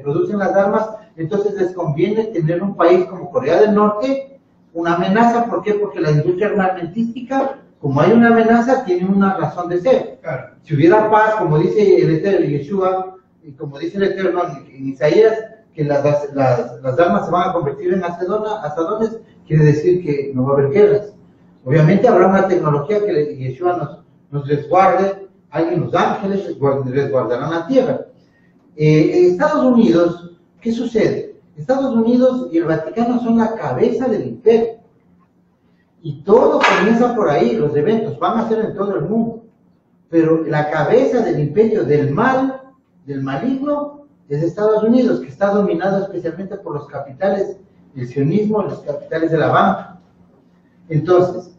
producen las armas, entonces les conviene tener un país como Corea del Norte, una amenaza. ¿Por qué? Porque la industria armamentística, como hay una amenaza, tiene una razón de ser. Claro. Si hubiera paz, como dice el Eterno Yeshua, y como dice el Eterno en Isaías, que las armas se van a convertir en asadones, quiere decir que no va a haber guerras. Obviamente habrá una tecnología que Yeshua nos resguarde, alguien, los ángeles resguardarán la tierra. En Estados Unidos, ¿qué sucede? Estados Unidos y el Vaticano son la cabeza del imperio. Y todo comienza por ahí, los eventos van a ser en todo el mundo. Pero la cabeza del imperio del mal, del maligno, es Estados Unidos, que está dominado especialmente por los capitales del sionismo, los capitales de la banca. Entonces,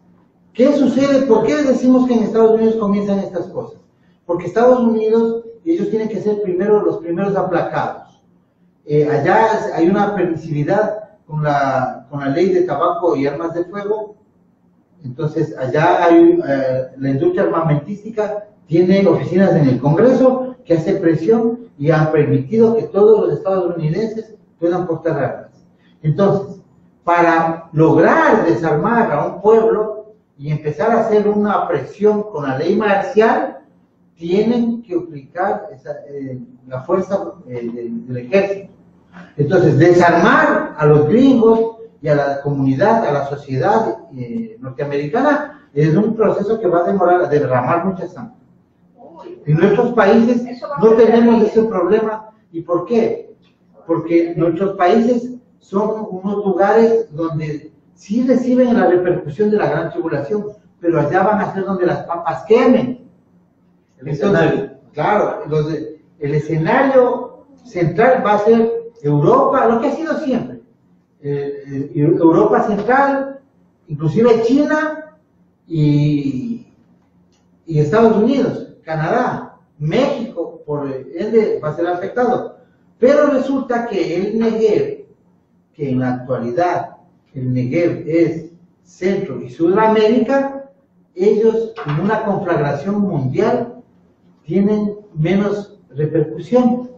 ¿qué sucede? ¿Por qué decimos que en Estados Unidos comienzan estas cosas? Porque Estados Unidos, ellos tienen que ser los primeros aplacados. Allá hay una permisividad con la ley de tabaco y armas de fuego. Entonces, allá hay la industria armamentística tiene oficinas en el Congreso que hace presión y han permitido que todos los estadounidenses puedan portar armas. Entonces, para lograr desarmar a un pueblo y empezar a hacer una presión con la ley marcial, tienen que aplicar la fuerza del ejército. Entonces, desarmar a los gringos y a la comunidad, a la sociedad norteamericana, es un proceso que va a derramar mucha sangre. En nuestros países no tenemos ese problema. ¿Y por qué? Porque nuestros países son unos lugares donde sí reciben la repercusión de la gran tribulación, pero allá van a ser donde las papas quemen. Entonces, claro, el escenario central va a ser Europa, lo que ha sido siempre. Europa Central, inclusive China y Estados Unidos, Canadá, México, por ende va a ser afectado. Pero resulta que el Negev, que en la actualidad el Negev es Centro y Sudamérica, ellos en una conflagración mundial tienen menos repercusión.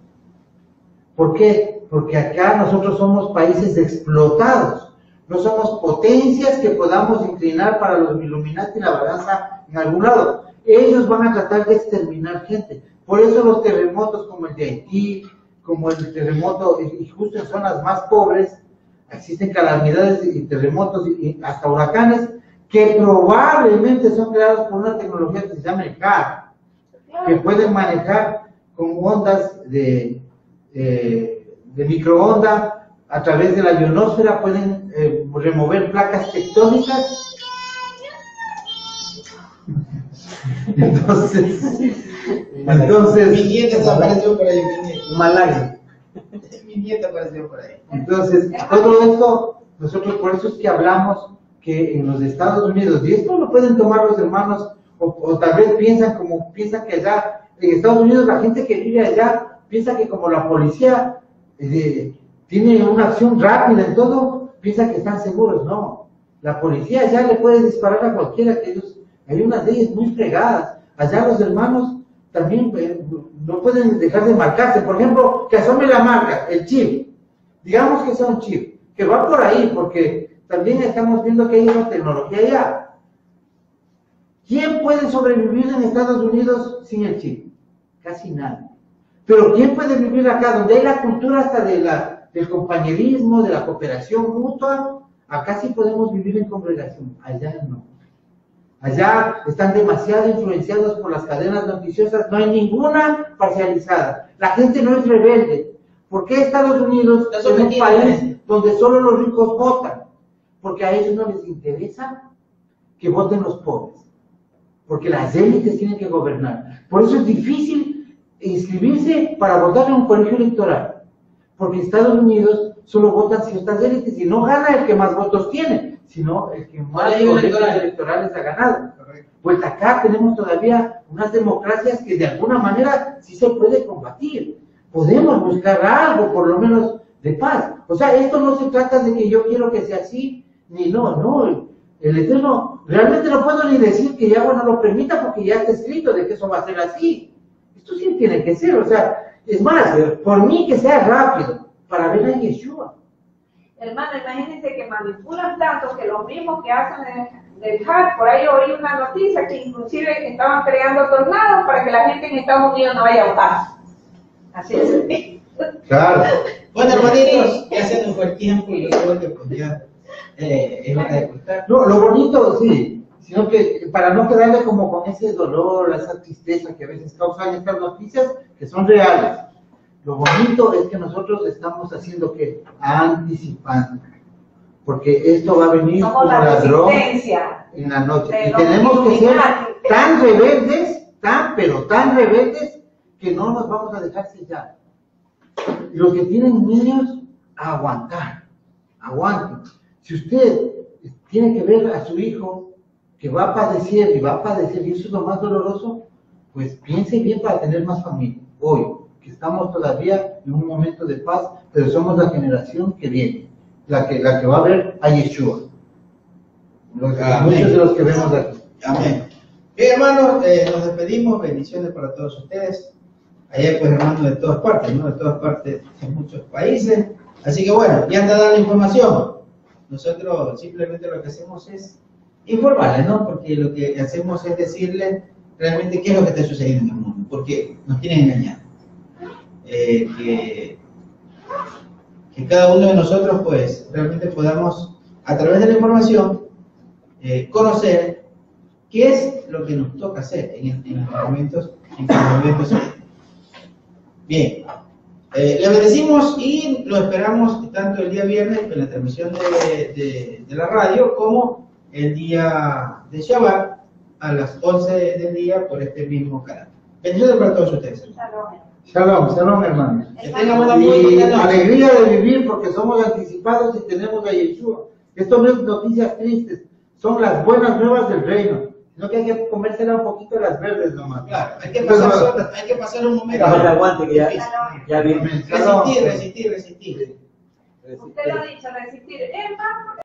¿Por qué? Porque acá nosotros somos países explotados, no somos potencias que podamos inclinar para los Illuminati y la balanza en algún lado. Ellos van a tratar de exterminar gente. Por eso los terremotos como el de Haití, como el terremoto, y justo en zonas más pobres, existen calamidades y terremotos y hasta huracanes que probablemente son creados por una tecnología que se llama el CAR, que pueden manejar con ondas de microonda a través de la ionosfera, pueden remover placas tectónicas. Entonces mi nieta apareció por ahí, un malaria. Mi nieta apareció por ahí. Entonces, todo esto, nosotros por eso es que hablamos que en los Estados Unidos, y esto lo pueden tomar los hermanos, o tal vez piensan que allá, en Estados Unidos la gente que vive allá, piensa que como la policía tiene una acción rápida en todo, piensa que están seguros. No, la policía allá le puede disparar a cualquiera, que ellos, hay unas leyes muy fregadas. Allá los hermanos también no pueden dejar de marcarse. Por ejemplo, que asome la marca, el chip. Digamos que sea un chip, que va por ahí, porque también estamos viendo que hay una tecnología allá. ¿Quién puede sobrevivir en Estados Unidos sin el chip? Casi nadie. Pero ¿quién puede vivir acá, donde hay la cultura hasta del compañerismo, de la cooperación mutua? Acá sí podemos vivir en congregación, allá no. Allá están demasiado influenciados por las cadenas noticiosas, no hay ninguna parcializada. La gente no es rebelde. ¿Por qué Estados Unidos es un país donde solo los ricos votan? Porque a ellos no les interesa que voten los pobres. Porque las élites tienen que gobernar. Por eso es difícil inscribirse para votar en un colegio electoral. Porque en Estados Unidos solo votan ciertas élites y no gana el que más votos tiene, sino el que más colegios electorales ha ganado. Pues acá tenemos todavía unas democracias que de alguna manera sí se puede combatir. Podemos buscar algo, por lo menos de paz. O sea, esto no se trata de que yo quiero que sea así, ni no. El Eterno, realmente no puedo ni decir que Yahweh no lo permita porque ya está escrito de que eso va a ser así. Esto sí tiene que ser, o sea, es más, por mí que sea rápido, para ver a Yeshua. Hermano, imagínense que manipulan tanto que los mismos que hacen del hack, por ahí oí una noticia que inclusive estaban creando tornados para que la gente en Estados Unidos no vaya a votar. Así es. Claro. Bueno, hermanitos, ya se nos fue el tiempo y yo creo que pues ya es hora de cortar. No, lo bonito, sí, sino que para no quedarle como con ese dolor, esa tristeza que a veces causan estas noticias, que son reales. Lo bonito es que nosotros estamos haciendo que anticipando, porque esto va a venir Somos como la ladrón resistencia en la noche. de Y los tenemos que ser Illuminati. tan rebeldes, pero tan rebeldes, que no nos vamos a dejar sellar. Y los que tienen niños, aguanten. Si usted tiene que ver a su hijo que va a padecer, y eso es lo más doloroso, pues piense bien para tener más familia. Hoy, que estamos todavía en un momento de paz, pero somos la generación que viene, la que va a ver a Yeshua. Muchos de los que vemos aquí. Amén. Bien, hermanos, nos despedimos. Bendiciones para todos ustedes. Allá, pues, hermanos, de todas partes, ¿no? De todas partes, en muchos países. Así que, bueno, ya está dando la información. Nosotros simplemente lo que hacemos es informarles, ¿no? Porque lo que hacemos es decirles realmente qué es lo que está sucediendo en el mundo. Porque nos tienen engañados. Que cada uno de nosotros, pues, realmente podamos, a través de la información, conocer qué es lo que nos toca hacer en los momentos bien. Le bendecimos y lo esperamos tanto el día viernes en la transmisión de la radio como el día de Shabbat a las 11 del día por este mismo canal. Bendiciones para todos ustedes. Shalom, hermanos. Que tengan buena Y noche. alegría de vivir porque somos anticipados y tenemos a Yeshua. Esto no es noticias tristes, son las buenas nuevas del reino. No que hay que comérsela un poquito las verdes nomás. Claro, hay que pasar un momento. Aguante que ya viene. Resistir. Usted lo ha dicho, resistir. Hermano,